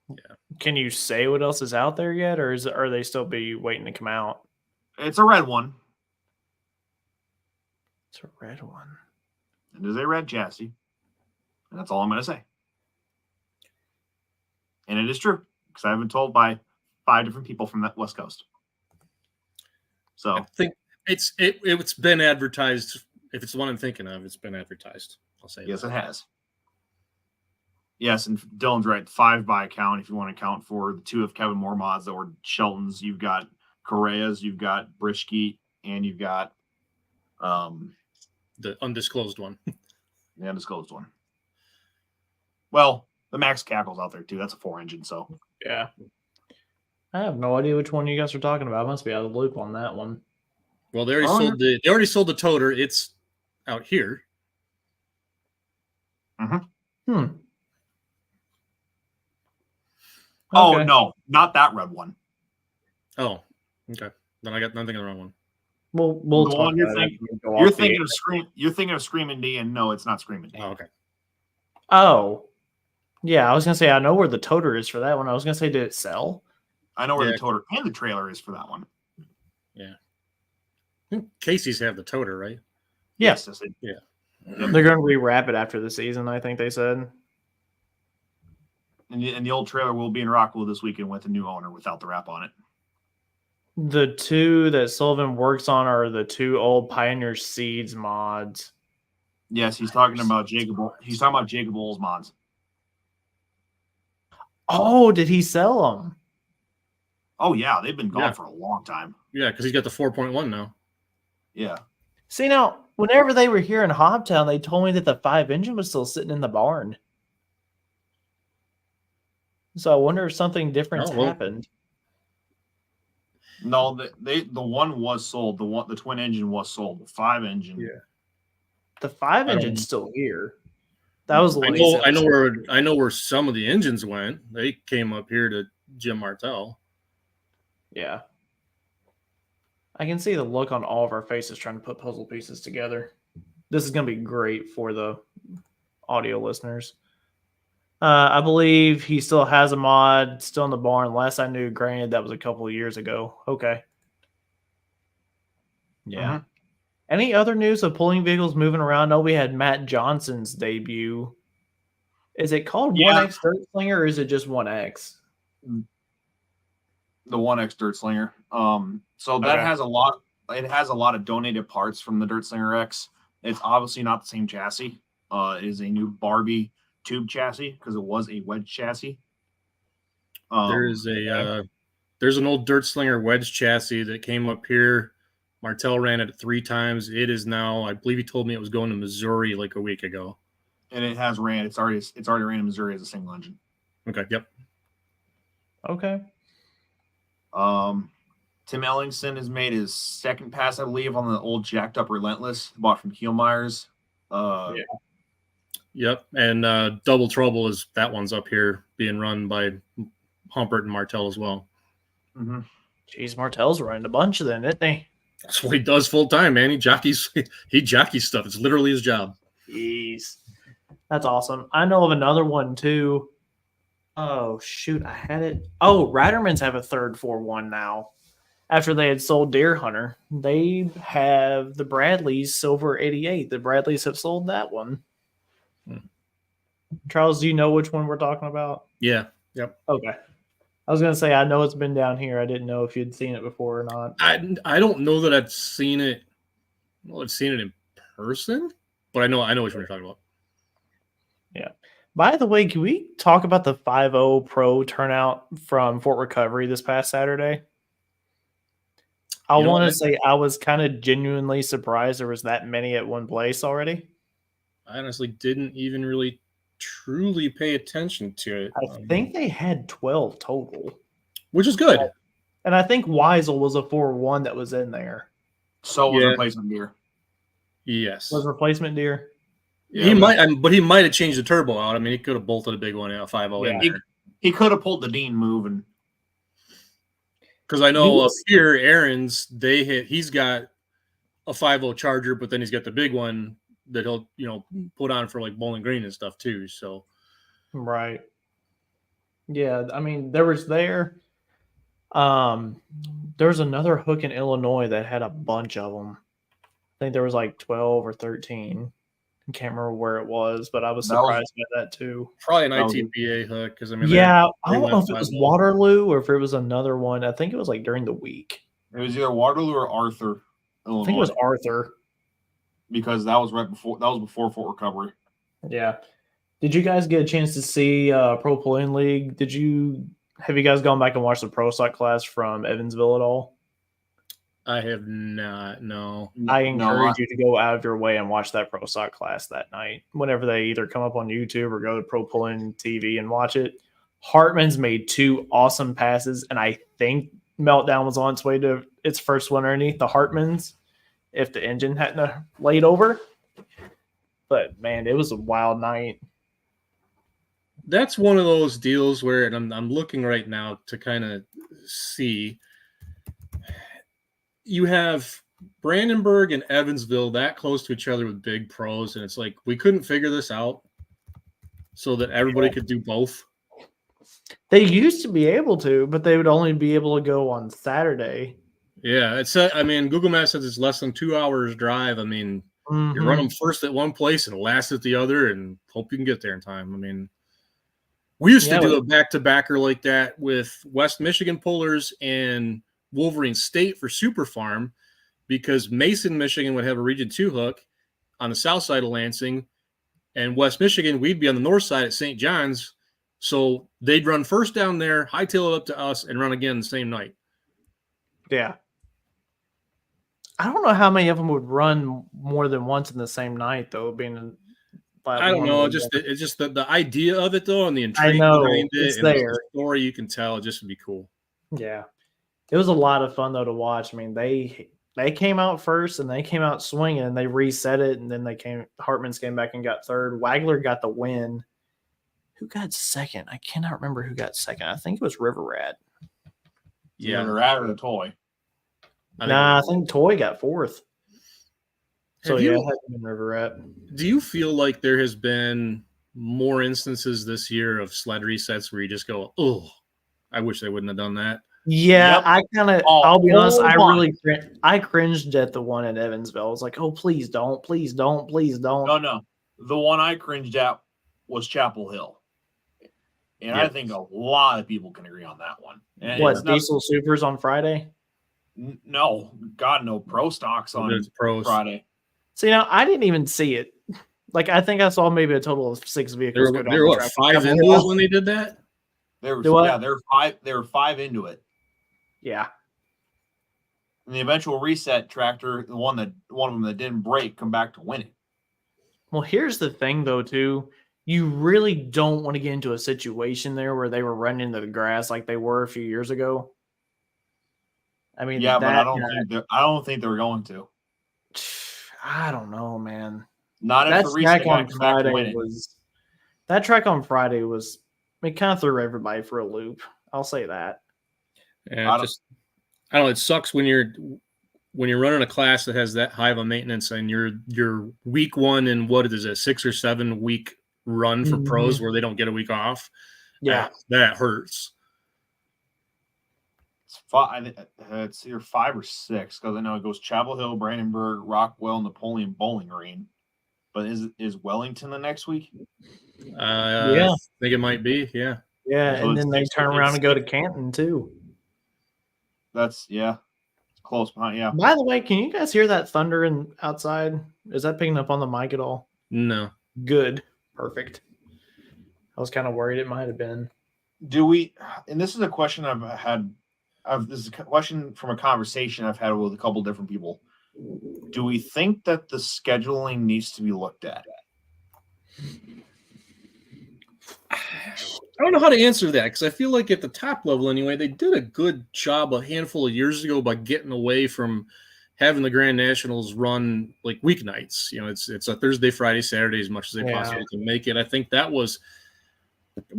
Yeah. Can you say what else is out there yet, or are they still be waiting to come out? It's a red one. It's a red one. It is a red chassis. And that's all I'm going to say. And it is true, because I've been told by 5 different people from that West Coast. So I think it's been advertised. If it's the one I'm thinking of, it's been advertised. I'll say yes, it has. Yes, and Dylan's right. 5 by count, if you want to count for the 2 of Kevin Moore mods that were Shelton's. You've got Correa's, you've got Brischke, and you've got the undisclosed one. The undisclosed one. Well, the Max Cackle's out there too. That's a 4-engine, so yeah. I have no idea which one you guys are talking about. I must be out of the loop on that one. Well, they already sold the toter. It's out here. Mm-hmm. Oh, okay. No, not that red one. Oh, okay. Then I got nothing in the wrong one. We'll the talk one you're thinking of Screaming D, and no, it's not Screaming D. Oh, okay. Oh, yeah. I was gonna say I know where the toter is for that one. I was gonna say, did it sell? I know where the toter and the trailer is for that one. Yeah. Casey's have the toter, right? Yes. Yeah. They're going to rewrap it after the season, I think they said. And the old trailer will be in Rockville this weekend with a new owner without the wrap on it. The two that Sullivan works on are the two old Pioneer Seeds mods. Yes, he's talking about Jacob. He's talking about Jacob Oles mods. Oh, did he sell them? Oh yeah, they've been gone for a long time. Yeah, because he's got the 4.1 now. Yeah. See, now, whenever they were here in Hobtown, they told me that the 5 engine was still sitting in the barn. So I wonder if something different happened. No, the one was sold. The twin engine was sold. The 5 engine. Yeah. The 5 engine's still here. That was the one. I know where some of the engines went. They came up here to Jim Martell. Yeah. I can see the look on all of our faces trying to put puzzle pieces together. This is going to be great for the audio listeners. I believe he still has a mod still in the barn. Last I knew, granted, that was a couple of years ago. Okay. Yeah. Mm-hmm. Any other news of pulling vehicles moving around? No, we had Matt Johnson's debut. Is it called 1X Dirt Slinger or is it just 1X? The 1X Dirt Slinger. So that has a lot. It has a lot of donated parts from the Dirt Slinger X. It's obviously not the same chassis. It is a new Barbie tube chassis because it was a wedge chassis. There's an old Dirt Slinger wedge chassis that came up here. Martell ran it 3 times. It is now, I believe he told me it was going to Missouri like a week ago. And it has ran. It's already ran in Missouri as a single engine. Okay. Yep. Okay. Tim Ellingson has made his second pass, I believe, on the old jacked up Relentless bought from Kielmeyer's. Yep. And Double Trouble that one's up here being run by Humpert and Martell as well. Mm-hmm. Jeez, Martell's running a bunch of them, isn't he? That's what he does full time, man. He jockeys stuff. It's literally his job. Jeez. That's awesome. I know of another one too. Oh, shoot. I had it. Oh, Ratterman's have a third 4-1 now. After they had sold Deer Hunter, they have the Bradley's Silver 88. The Bradleys have sold that one. Charles, do you know which one we're talking about? Yeah. Yep. Okay. I was going to say, I know it's been down here. I didn't know if you'd seen it before or not. I don't know that I've seen it. Well, I've seen it in person, but I know which one you're talking about. Yeah. By the way, can we talk about the 5.0 Pro turnout from Fort Recovery this past Saturday? I want to say I was kind of genuinely surprised there was that many at one place already. I honestly didn't even really truly pay attention to it. I think they had 12 total. Which is good. And I think Weisel was a 4-1 that was in there. So was replacement deer. Yes. Was replacement deer? Yeah, he might have changed the turbo out. I mean, he could have bolted a big one out 5.0 in there. He could have pulled the Dean move and because I know up here, Aaron's he's got a 5.0 Charger, but then he's got the big one that he'll put on for like Bowling Green and stuff too. So right. Yeah, I mean there's another hook in Illinois that had a bunch of them. I think there was like 12 or 13. I can't remember where it was, but I was surprised by that too. Probably an ITPA hook because I mean, I don't know if it was Waterloo or if it was another one. I think it was like during the week. It was either Waterloo or Arthur, Illinois. I think it was Arthur because that was before Fort Recovery. Yeah. Did you guys get a chance to see Pro Pulling League? Have you guys gone back and watched the Pro Stock class from Evansville at all? I have not. No. I encourage you to go out of your way and watch that Pro Stock class that night. Whenever they either come up on YouTube or go to Pro Pulling TV and watch it. Hartman's made 2 awesome passes, and I think Meltdown was on its way to its first win underneath the Hartmans if the engine hadn't laid over. But man, it was a wild night. That's one of those deals where I'm looking right now to kind of see. You have Brandenburg and Evansville that close to each other with big pros, and it's like we couldn't figure this out so that everybody could do both. They used to be able to, but they would only be able to go on Saturday. Yeah, Google Maps says it's less than 2 hours drive. I mean, You run them first at one place and last at the other, and hope you can get there in time. I mean, we used to do a back-to-backer like that with West Michigan Pullers and Wolverine State for Super Farm, because Mason, Michigan would have a Region 2 hook on the south side of Lansing, and West Michigan, we'd be on the north side at St. John's. So they'd run first down there, hightail it up to us, and run again the same night. Yeah. I don't know how many of them would run more than once in the same night, though. I don't know. It's just the idea of it, though, and the intrigue behind it, and the story you can tell. It just would be cool. Yeah, it was a lot of fun though to watch. I mean, they came out first, and they came out swinging, and they reset it, and then Hartman's came back and got third. Wagler got the win. Who got second? I cannot remember who got second. I think it was River Rat. Yeah, River Rat or the Toy. I think Toy got fourth. So it had been River Rat. Do you feel like there has been more instances this year of sled resets where you just go, "Oh, I wish they wouldn't have done that"? Yeah, I kind of. I'll be honest. I cringed at the one in Evansville. I was like, "Oh, please don't, please don't, please don't." No. The one I cringed at was Chapel Hill. And I think a lot of people can agree on that one. And what, Diesel Supers on Friday? No, God, no. Pro stocks on Friday. See, now I didn't even see it. Like, I think I saw maybe a total of 6 vehicles. There were what, 5 into it when they did that? They were 5 into it. Yeah. And the eventual reset tractor, one of them that didn't break, come back to win it. Well, here's the thing, though, too. You really don't want to get into a situation there where they were running into the grass like they were a few years ago. I mean, yeah, but I don't think they're going to. I don't know, man. Not if the reset on Friday was. That track on Friday was. It kind of threw everybody for a loop. I'll say that. Yeah, I don't know. It sucks when you're running a class that has that high of a maintenance and you're week one in what is it, 6 or 7 week run for pros where they don't get a week off. Yeah, that hurts. It's either 5 or 6 because I know it goes Chapel Hill, Brandenburg, Rockwell, Napoleon Bowling Green. But is Wellington the next week? I think it might be. Yeah. Yeah, so and then they turn around and go to Canton too. That's it's close behind. Yeah. By the way, can you guys hear that thunder outside? Is that picking up on the mic at all? No. Good. Perfect. I was kind of worried it might have been. Do we? And this is a question I've had. This is a question from a conversation I've had with a couple different people. Do we think that the scheduling needs to be looked at? I don't know how to answer that because I feel like at the top level anyway, they did a good job a handful of years ago by getting away from having the Grand Nationals run like weeknights. You know, it's a Thursday, Friday, Saturday as much as they possibly can make it. I think it was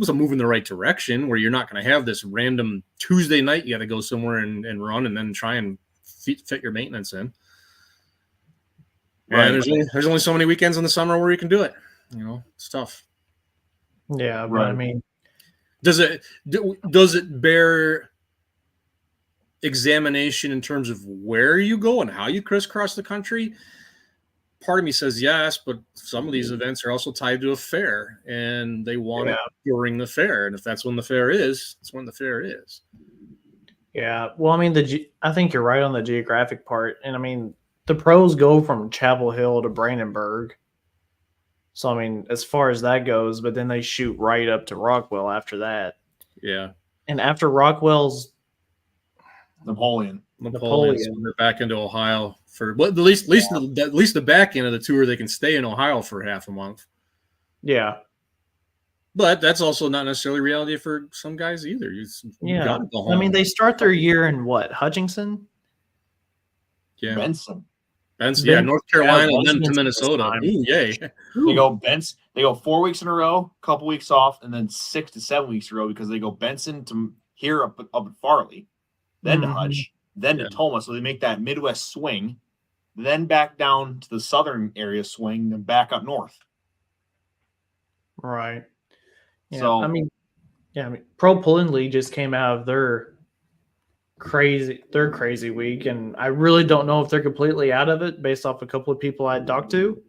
a move in the right direction where you're not going to have this random Tuesday night you got to go somewhere and run and then try and fit your maintenance in. Right. And there's only so many weekends in the summer where you can do it. You know, it's tough. Yeah, but I mean, does it bear examination in terms of where you go and how you crisscross the country? Part of me says yes, but some of these events are also tied to a fair, and they want it during the fair. And if that's when the fair is, it's when the fair is. Yeah, well, I mean, I think you're right on the geographic part, and I mean, the pros go from Chapel Hill to Brandenburg. So, I mean, as far as that goes, but then they shoot right up to Rockwell after that. Yeah. And after Rockwell's Napoleon. They're back into Ohio for at least the back end of the tour. They can stay in Ohio for half a month. Yeah. But that's also not necessarily reality for some guys either. I mean, they start their year in what? Hutchinson? Yeah. Benson. Yeah, North Carolina and then to Minnesota. Ooh, yay. They go Benson. They go 4 weeks in a row, a couple weeks off, and then 6 to 7 weeks in a row because they go Benson to here up at Farley, then to Hutch, then to Toma. So they make that Midwest swing, then back down to the southern area swing, then back up north. Right. Yeah, so I mean, Pro Pulling League just came out of crazy. They're crazy week, and I really don't know if they're completely out of it based off a couple of people I talked to.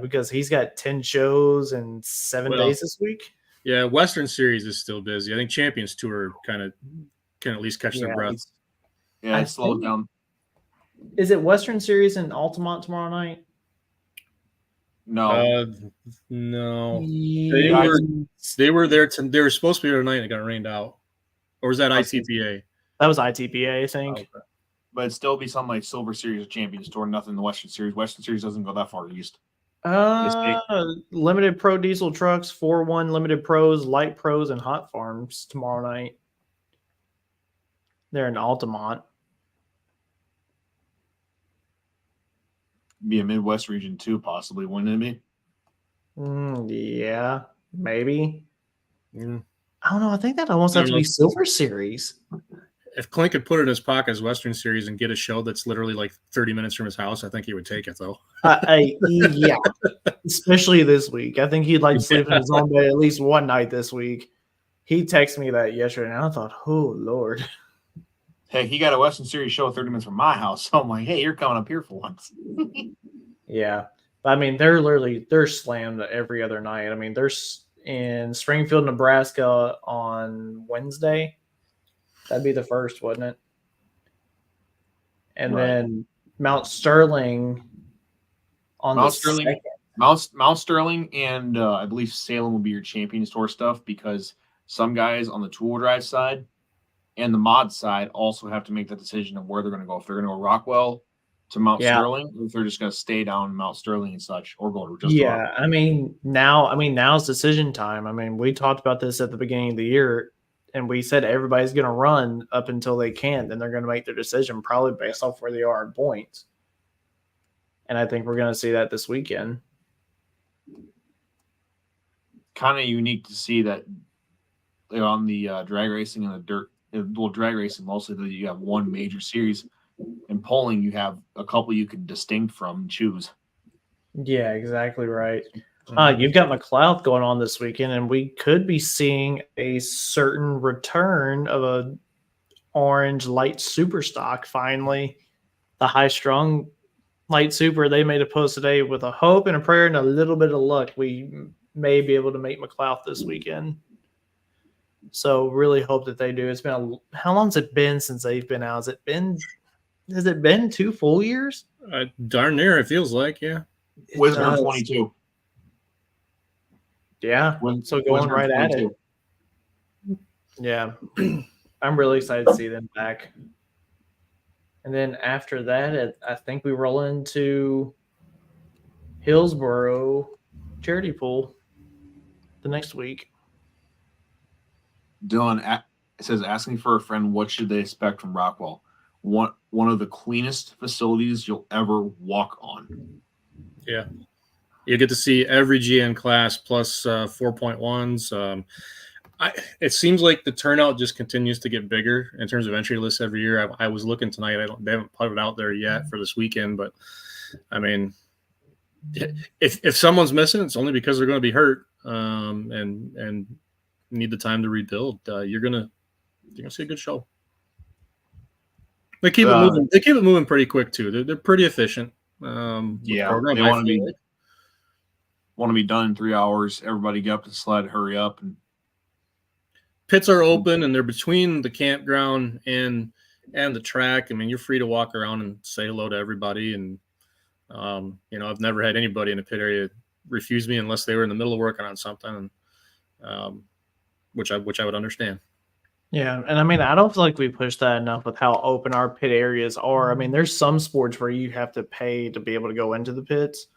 Because he's got 10 shows in 7 days this week. Yeah, Western Series is still busy. I think Champions Tour can at least catch their breath. Yeah, it slowed down. Is it Western Series in Altamont tomorrow night? No. No. Yeah. They were there. They were supposed to be there tonight and it got rained out. Or was that ITPA? That was ITPA, I think. Okay. But it'd still be something like Silver Series or Champions Tour, nothing in the Western Series. Western Series doesn't go that far east. Limited Pro diesel trucks, 4-1 Limited Pros, Light Pros, and Hot Farms tomorrow night. They're in Altamont. Be a Midwest region too, possibly, wouldn't it be? Yeah, maybe. Mm. I don't know. I think that almost has to be Silver Series. If Clint could put it in his pocket as Western Series and get a show that's literally like 30 minutes from his house, I think he would take it, though. Yeah, especially this week. I think he'd like to sleep in his own bed at least one night this week. He texted me that yesterday, and I thought, oh, Lord. Hey, he got a Western Series show 30 minutes from my house. So I'm like, hey, you're coming up here for once. Yeah. But, I mean, they're slammed every other night. I mean, they're in Springfield, Nebraska on Wednesday. That'd be the first, wouldn't it? And then Mount Sterling on Mount the Sterling, second. Mount Sterling, and I believe Salem will be your Champions Tour stuff because some guys on the two-wheel drive side and the mod side also have to make the decision of where they're going to go. If they're going to go Rockwell to Mount Sterling, or if they're just going to stay down Mount Sterling and such, or go to just Rockwell. now's decision time. I mean, we talked about this at the beginning of the year. And we said everybody's going to run up until they can. Then they're going to make their decision probably based off where they are in points. And I think we're going to see that this weekend. Kind of unique to see that on the drag racing and the dirt. Well, drag racing mostly that you have one major series. In polling, you have a couple you can distinct from and choose. Yeah, exactly right. You've got McLeod going on this weekend, and we could be seeing a certain return of a orange light super stock finally. The high-strung light super, they made a post today with a hope and a prayer and a little bit of luck. We may be able to make McLeod this weekend. So really hope that they do. It's been how long has it been since they've been out? Has it been 2 full years? Darn near, it feels like, yeah. Wisdom 22. Yeah, so going right at it. Yeah, I'm really excited to see them back. And then after that, I think we roll into Hillsboro Charity Pool the next week. Dylan, it says, asking for a friend, what should they expect from Rockwell? One of the cleanest facilities you'll ever walk on. Yeah. You get to see every GN class plus 4.1s. It seems like the turnout just continues to get bigger in terms of entry lists every year. I was looking tonight. They haven't put it out there yet for this weekend, but I mean, if someone's missing, it's only because they're going to be hurt and need the time to rebuild. You're gonna see a good show. They keep it moving. They keep it moving pretty quick too. They're pretty efficient. They want to be done in 3 hours. Everybody get up to the sled, hurry up. And pits are open and they're between the campground and the track. I mean, you're free to walk around and say hello to everybody. And I've never had anybody in the pit area refuse me unless they were in the middle of working on something, which I would understand. Yeah, and I mean, I don't feel like we push that enough with how open our pit areas are. I mean, there's some sports where you have to pay to be able to go into the pits.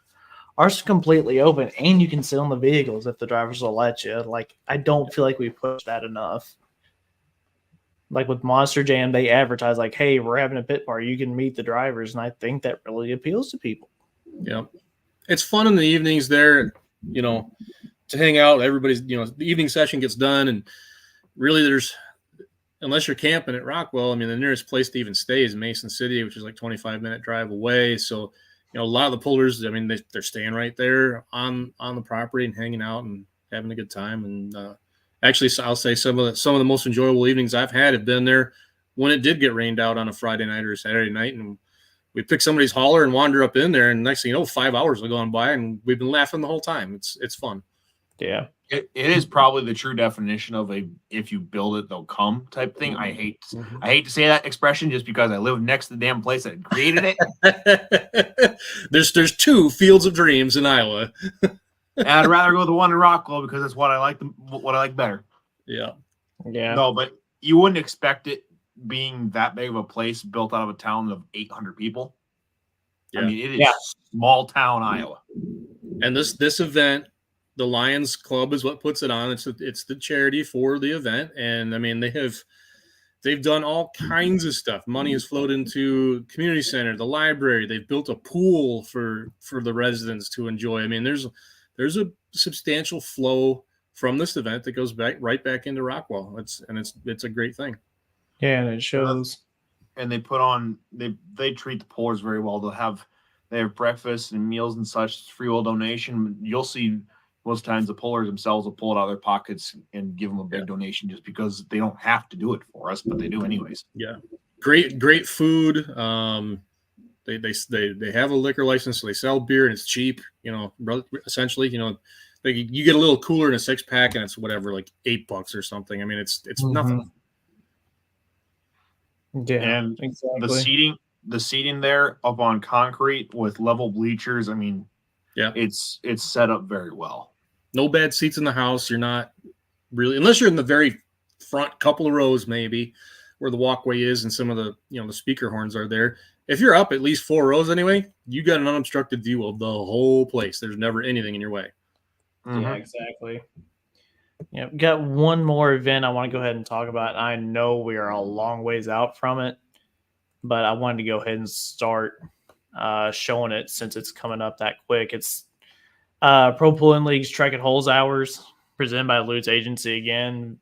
Ours is completely open, and you can sit on the vehicles if the drivers will let you. Like, I don't feel like we push that enough. Like with Monster Jam, they advertise like, hey, we're having a pit party. You can meet the drivers, and I think that really appeals to people. Yeah. It's fun in the evenings there, to hang out. Everybody's, the evening session gets done, and really unless you're camping at Rockwell, I mean, the nearest place to even stay is Mason City, which is like 25-minute drive away. So, a lot of the pullers, I mean, they're staying right there on the property and hanging out and having a good time. And Actually, I'll say some of the most enjoyable evenings I've had have been there when it did get rained out on a Friday night or a Saturday night, and we pick somebody's hauler and wander up in there, and next thing you know, 5 hours will go on by, and we've been laughing the whole time. It's fun. Yeah. It is probably the true definition of a if you build it, they'll come type thing. I hate to say that expression just because I live next to the damn place that created it. There's 2 Fields of Dreams in Iowa. And I'd rather go with the one in Rockwell because that's what I like better. Yeah. Yeah. No, but you wouldn't expect it being that big of a place built out of a town of 800 people. Yeah. I mean, it is small town Iowa. And this event, the Lions Club is what puts it on. It's the charity for the event, and I mean they've done all kinds of stuff. Money has flowed into community center, the library. They've built a pool for the residents to enjoy. I mean, there's a substantial flow from this event that goes right back into Rockwell. It's a great thing. Yeah, and it shows. And they put on they treat the pullers very well. They have breakfast and meals and such, free will donation. You'll see most times the pullers themselves will pull it out of their pockets and give them a big donation just because they don't have to do it for us, but they do anyways. Yeah, great food. They have a liquor license, so they sell beer and it's cheap. You know, essentially, you know, you get a little cooler in a 6-pack and it's whatever, like $8 or something. I mean, it's nothing. Yeah, and exactly. The seating there up on concrete with level bleachers. I mean, yeah, it's set up very well. No bad seats in the house. You're not really, unless you're in the very front couple of rows, maybe where the walkway is and some of the, you know, the speaker horns are there. If you're up at least 4 rows anyway, you got an unobstructed view of the whole place. There's never anything in your way. Mm-hmm. Yeah, exactly. Yeah, we got one more event I want to go ahead and talk about. I know we are a long ways out from it, but I wanted to go ahead and start showing it since it's coming up that quick. It's Pro Pulling League's Trek and Holes Hours, presented by Lutz Agency again.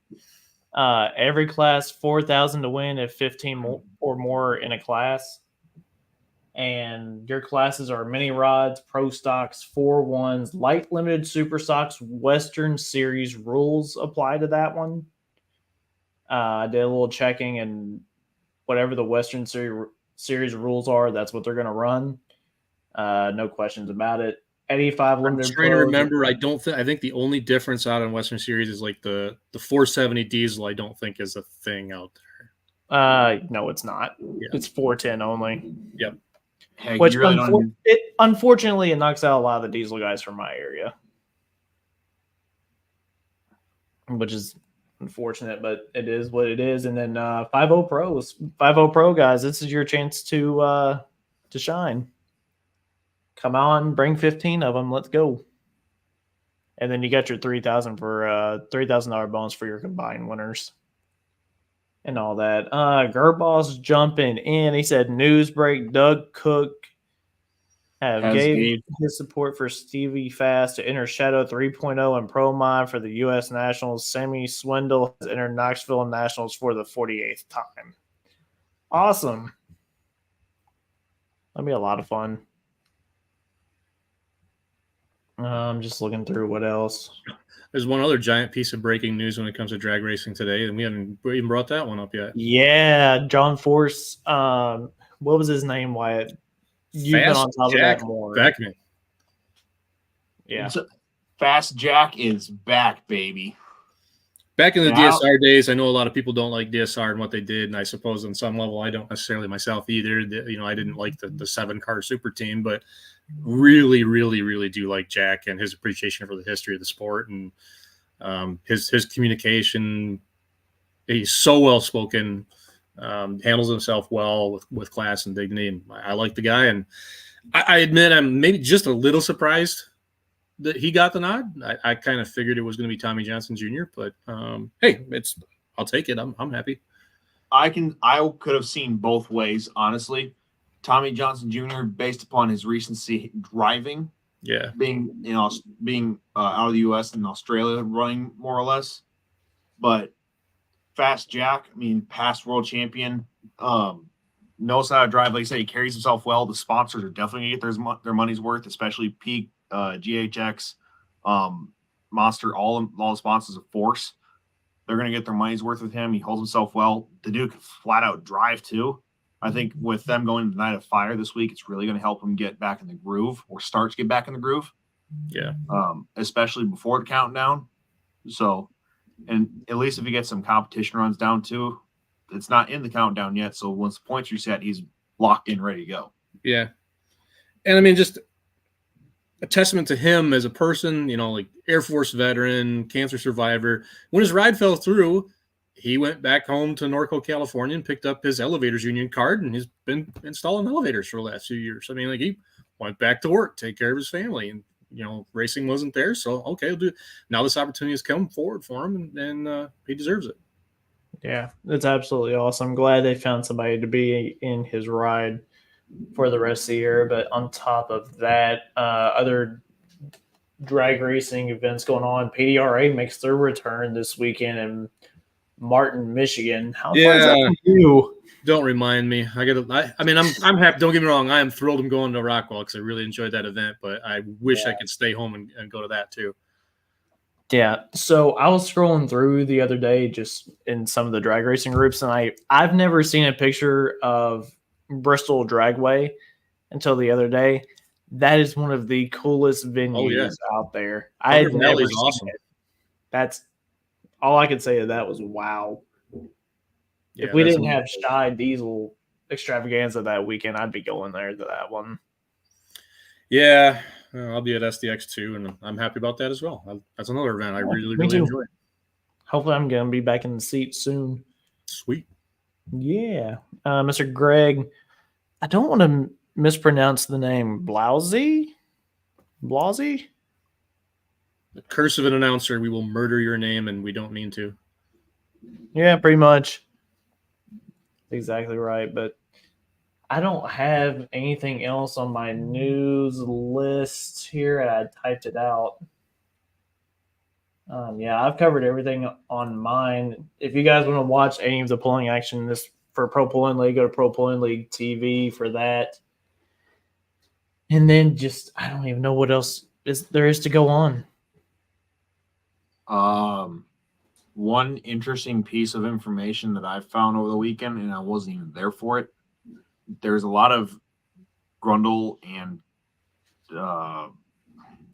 Every class, 4,000 to win if 15 or more in a class. And your classes are mini rods, pro stocks, 4-1s, light limited super stocks, Western Series rules apply to that one. I did a little checking, and whatever the Western Series rules are, that's what they're going to run. No questions about it. 85 limited. I'm trying to remember. I think the only difference out in Western Series is like the 470 diesel. I don't think is a thing out there. No, it's not. Yeah. It's 410 only. Yep. Hey, which unfortunately it knocks out a lot of the diesel guys from my area, which is unfortunate, but it is what it is. And then 5.0 Pro guys, this is your chance to shine. Come on, bring 15 of them. Let's go. And then you got your $3,000 for $3,000 bonus for your combined winners. And all that. Gerboss jumping in. He said, news break. Doug Cook gave his support for Stevie Fast to enter Shadow 3.0 and Pro Mod for the U.S. Nationals. Sammy Swindle has entered Knoxville Nationals for the 48th time. Awesome. That'll be a lot of fun. I'm just looking through what else. There's one other giant piece of breaking news when it comes to drag racing today, and we haven't even brought that one up yet. Yeah, John Force. What was his name, Wyatt? You've been on top Jack of that more. Beckman. Yeah. Fast Jack is back, baby. Back in the DSR days, I know a lot of people don't like DSR and what they did, and I suppose on some level I don't necessarily myself either. You know, I didn't like the 7-car super team, but really, really, really do like Jack and his appreciation for the history of the sport and his communication. He's so well spoken, handles himself well with class and dignity. And I like the guy, and I admit I'm maybe just a little surprised that he got the nod. I kind of figured it was going to be Tommy Johnson Jr., but hey, I'll take it. I'm happy. I could have seen both ways, honestly. Tommy Johnson Jr., based upon his recency driving, being out of the U.S. and Australia, running more or less, but Fast Jack, I mean, past world champion, knows how to drive. Like I said, he carries himself well. The sponsors are definitely going to get their money's worth, especially Peak, GHX, Monster, all the sponsors of Force. they're going to get their money's worth with him. He holds himself well. The dude can flat out drive too. I think with them going to the Night of Fire this week, it's really going to help him get back in the groove or start to get back in the groove. Yeah. Especially before the countdown. So, and at least if he gets some competition runs down too, it's not in the countdown yet. So once the points reset, he's locked in, ready to go. Yeah. And I mean, just a testament to him as a person, like Air Force veteran, cancer survivor. When his ride fell through, he went back home to Norco, California and picked up his elevators union card, and he's been installing elevators for the last few years. I mean, like, he went back to work, take care of his family, and, racing wasn't there. So, okay, we'll do. Now this opportunity has come forward for him, and he deserves it. Yeah, it's absolutely awesome. I'm glad they found somebody to be in his ride for the rest of the year. But on top of that, other drag racing events going on. PDRA makes their return this weekend in Martin, Michigan. How far is that from you? Don't remind me. I'm happy. Don't get me wrong. I am thrilled I'm going to Rockwell because I really enjoyed that event, but I wish I could stay home and go to that too. Yeah. So I was scrolling through the other day just in some of the drag racing groups, and I've never seen a picture of Bristol Dragway until the other day. That is one of the coolest venues out there. I had never seen awesome. it. That's all I could say of that was wow. Yeah, if we didn't have Shy Diesel extravaganza that weekend, I'd be going there to that one. Yeah, I'll be at SDX too, and I'm happy about that as well. That's another event I really enjoy. Hopefully, I'm going to be back in the seat soon. Sweet. Yeah. Mr. Greg, I don't want to mispronounce the name. Blousy? The curse of an announcer. We will murder your name, and we don't mean to. Yeah, pretty much. Exactly right. But I don't have anything else on my news list here. I typed it out. I've covered everything on mine. If you guys want to watch any of the pulling action for Pro Pulling League, go to Pro Pulling League TV for that. And then I don't even know what else there is to go on. One interesting piece of information that I found over the weekend, and I wasn't even there for it. There's a lot of grundle and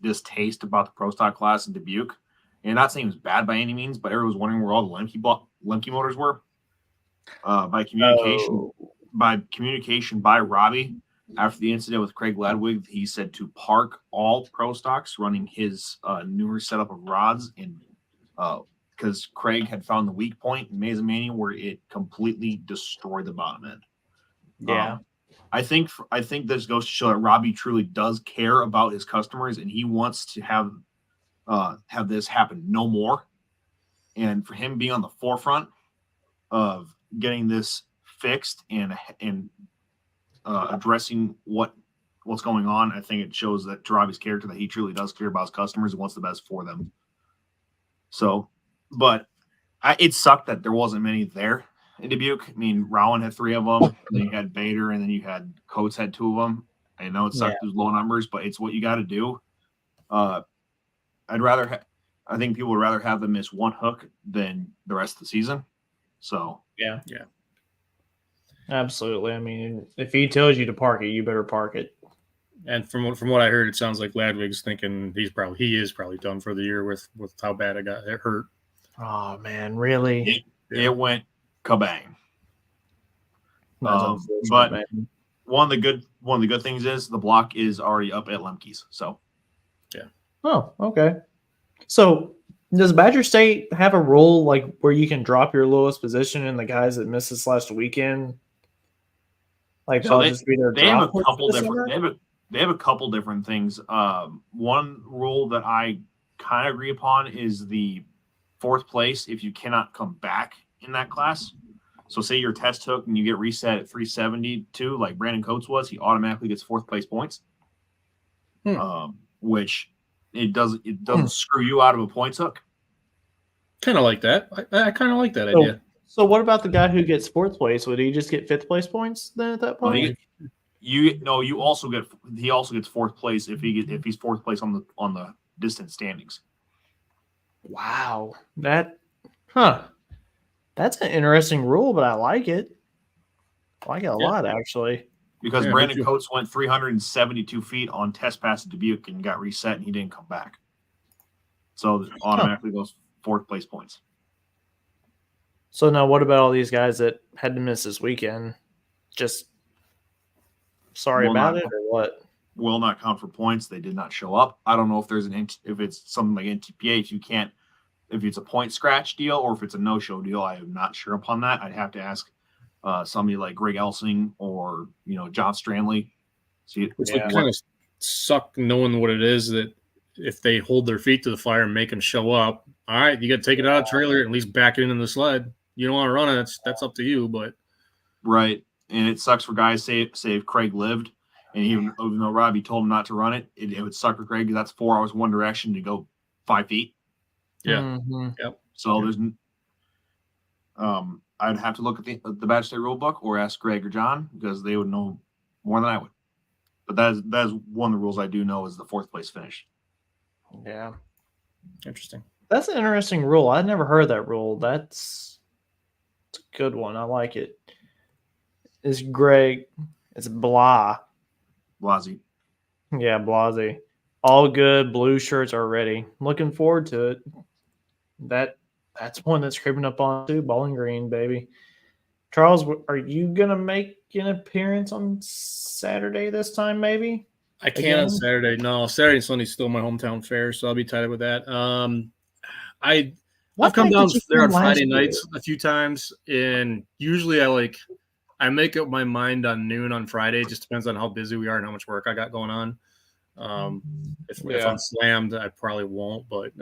distaste about the Pro Stock class in Dubuque. And not saying it was bad by any means, but everyone was wondering where all the Lemke motors were. By communication by Robbie, after the incident with Craig Ladwig, he said to park all Pro Stocks running his newer setup of rods, and because Craig had found the weak point in Mesa Mania where it completely destroyed the bottom end. Yeah. I think this goes to show that Robbie truly does care about his customers, and he wants to have this happen no more. And for him being on the forefront of getting this fixed and addressing what's going on, I think it shows that to Robbie's character that he truly does care about his customers and wants the best for them. So, but it sucked that there wasn't many there in Dubuque. I mean, Rowan had 3 of them, and then you had Bader, and then you had Coates had 2 of them. I know it sucked those low numbers, but it's what you got to do. I think people would rather have them miss 1 hook than the rest of the season. So yeah, absolutely. I mean, if he tells you to park it, you better park it. And from what I heard, it sounds like Ladwig's thinking he is probably done for the year with how bad it hurt. Oh man, really? It went kabang. But man. one of the good things is the block is already up at Lemke's. So yeah. Oh, okay. So does Badger State have a rule like where you can drop your lowest position in the guys that missed this last weekend? Like so just be their they have a couple different. They have a couple different things. One rule that I kind of agree upon is the 4th place if you cannot come back in that class. So say your test hook and you get reset at 372, like Brandon Coates was, he automatically gets 4th place points. Which it doesn't screw you out of a points hook. Kind of like that. I kind of like that idea. So what about the guy who gets 4th place? Would he just get 5th place points then at that point? He also gets 4th place if he's 4th place on the distance standings. Wow. Huh. That's an interesting rule, but I like it. I like it a lot, actually. Because Yeah, Brandon Coates went 372 feet on test pass at Dubuque and got reset, and he didn't come back. So it automatically goes 4th place points. So now what about all these guys that had to miss this weekend? Just sorry about it or what? Will not count for points. They did not show up. I don't know if there's if it's something like NTPA, if it's a point scratch deal or if it's a no-show deal. I am not sure upon that. I'd have to ask somebody like Greg Elsing or John Stranley. See, it's kind of suck knowing what it is that if they hold their feet to the fire and make them show up, all right, you got to take it out of the trailer and at least back it into the sled. You don't want to run it, that's up to you. But right, and it sucks for guys. Say if Craig lived, and even though Robbie told him not to run it, it would suck for Craig because that's 4 hours one direction to go 5 feet. Yeah. Mm-hmm. Yep. So there's, I'd have to look at the Badge State rule book or ask Greg or John because they would know more than I would. But that is one of the rules I do know is the 4th place finish. Yeah. Interesting. That's an interesting rule. I'd never heard that rule. It's a good one. I like it. It's Greg. It's Blah. Blasey. Yeah, Blasey. All good. Blue shirts are ready. Looking forward to it. That's one that's creeping up on too. Bowling Green, baby. Charles, are you gonna make an appearance on Saturday this time? Maybe I can't on Saturday. No, Saturday and Sunday's still my hometown fair, so I'll be tied up with that. I've come down there on Friday nights a few times, and usually I make up my mind on noon on Friday. It just depends on how busy we are and how much work I got going on. If I'm slammed, I probably won't. But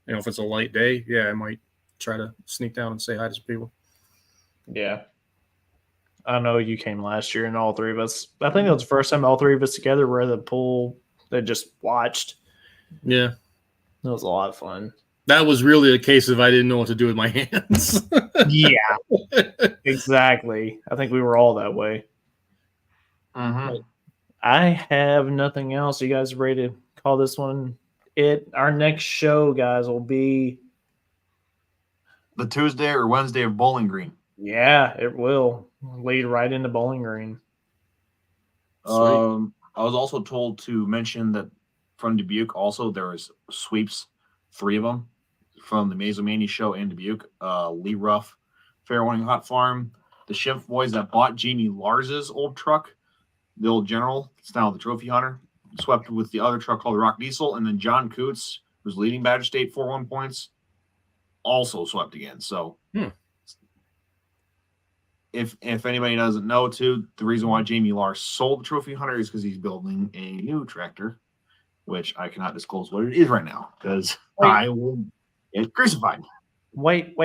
if it's a light day, I might try to sneak down and say hi to some people. Yeah. I know you came last year, and all 3 of us. I think that was the first time all 3 of us together were at the pool that just watched. Yeah. That was a lot of fun. That was really a case of I didn't know what to do with my hands. Yeah, exactly. I think we were all that way. Mm-hmm. I have nothing else. You guys ready to call this one it? Our next show, guys, will be the Tuesday or Wednesday of Bowling Green. Yeah, it will lead right into Bowling Green. I was also told to mention that from Dubuque, also there was sweeps, 3 of them from the Mazomania show in Dubuque. Lee Ruff, Fairwinning Hot Farm, the Schimpf boys that bought Jamie Lars's old truck, the old General, it's now the Trophy Hunter, swept with the other truck called the Rock Diesel, and then John Coots, who's leading Badger State 4-1 points, also swept again. So if anybody doesn't know, too, the reason why Jamie Lars sold the Trophy Hunter is because he's building a new tractor, which I cannot disclose what it is right now because I will get crucified. Wait.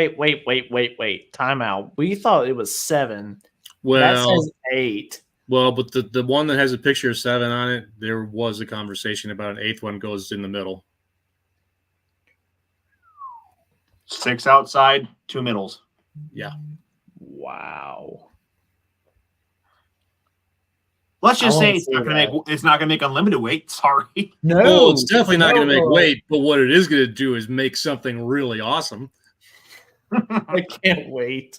Time out. We thought it was 7. Well, that says 8. Well, but the one that has a picture of 7 on it, there was a conversation about an 8th one goes in the middle. 6 outside, 2 middles. Yeah. Wow. Let's just say it's not going to make unlimited weight. Sorry. No, it's definitely not going to make weight. But what it is going to do is make something really awesome. I can't wait.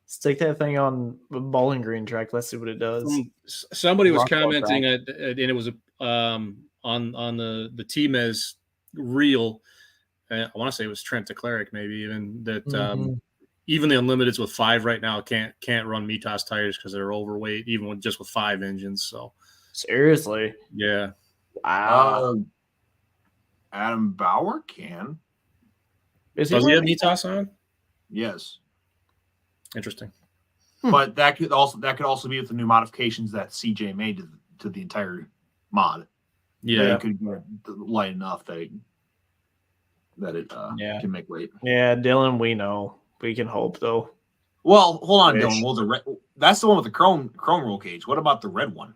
Stick that thing on the Bowling Green track. Let's see what it does. Somebody was commenting, and it was on the T-Mez reel. I want to say it was Trent DeCleric, maybe even that. Even the Unlimiteds with 5 right now can't run Mitas tires because they're overweight, even with 5 engines. So seriously, yeah. Wow. Adam Bauer can. Does he have Mitas on? Yes. Interesting. But that could also be with the new modifications that CJ made to the entire mod. Yeah, it could be light enough that it can make weight. Yeah, Dylan, we know. We can hope, though. Well, hold on, Dylan. Well, that's the one with the chrome roll cage. What about the red one?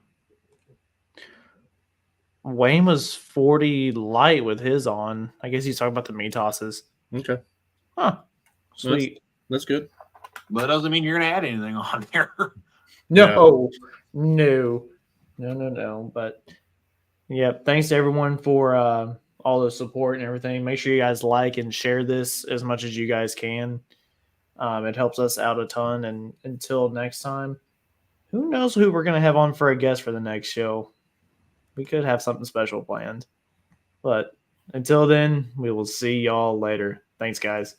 Wayne was 40 light with his on. I guess he's talking about the Mitoses. Okay. Huh. Sweet. That's good. But that doesn't mean you're going to add anything on there. No. But yeah, thanks to everyone for all the support and everything. Make sure you guys like and share this as much as you guys can. It helps us out a ton. And until next time, who knows who we're going to have on for a guest for the next show? We could have something special planned. But until then, we will see y'all later. Thanks, guys.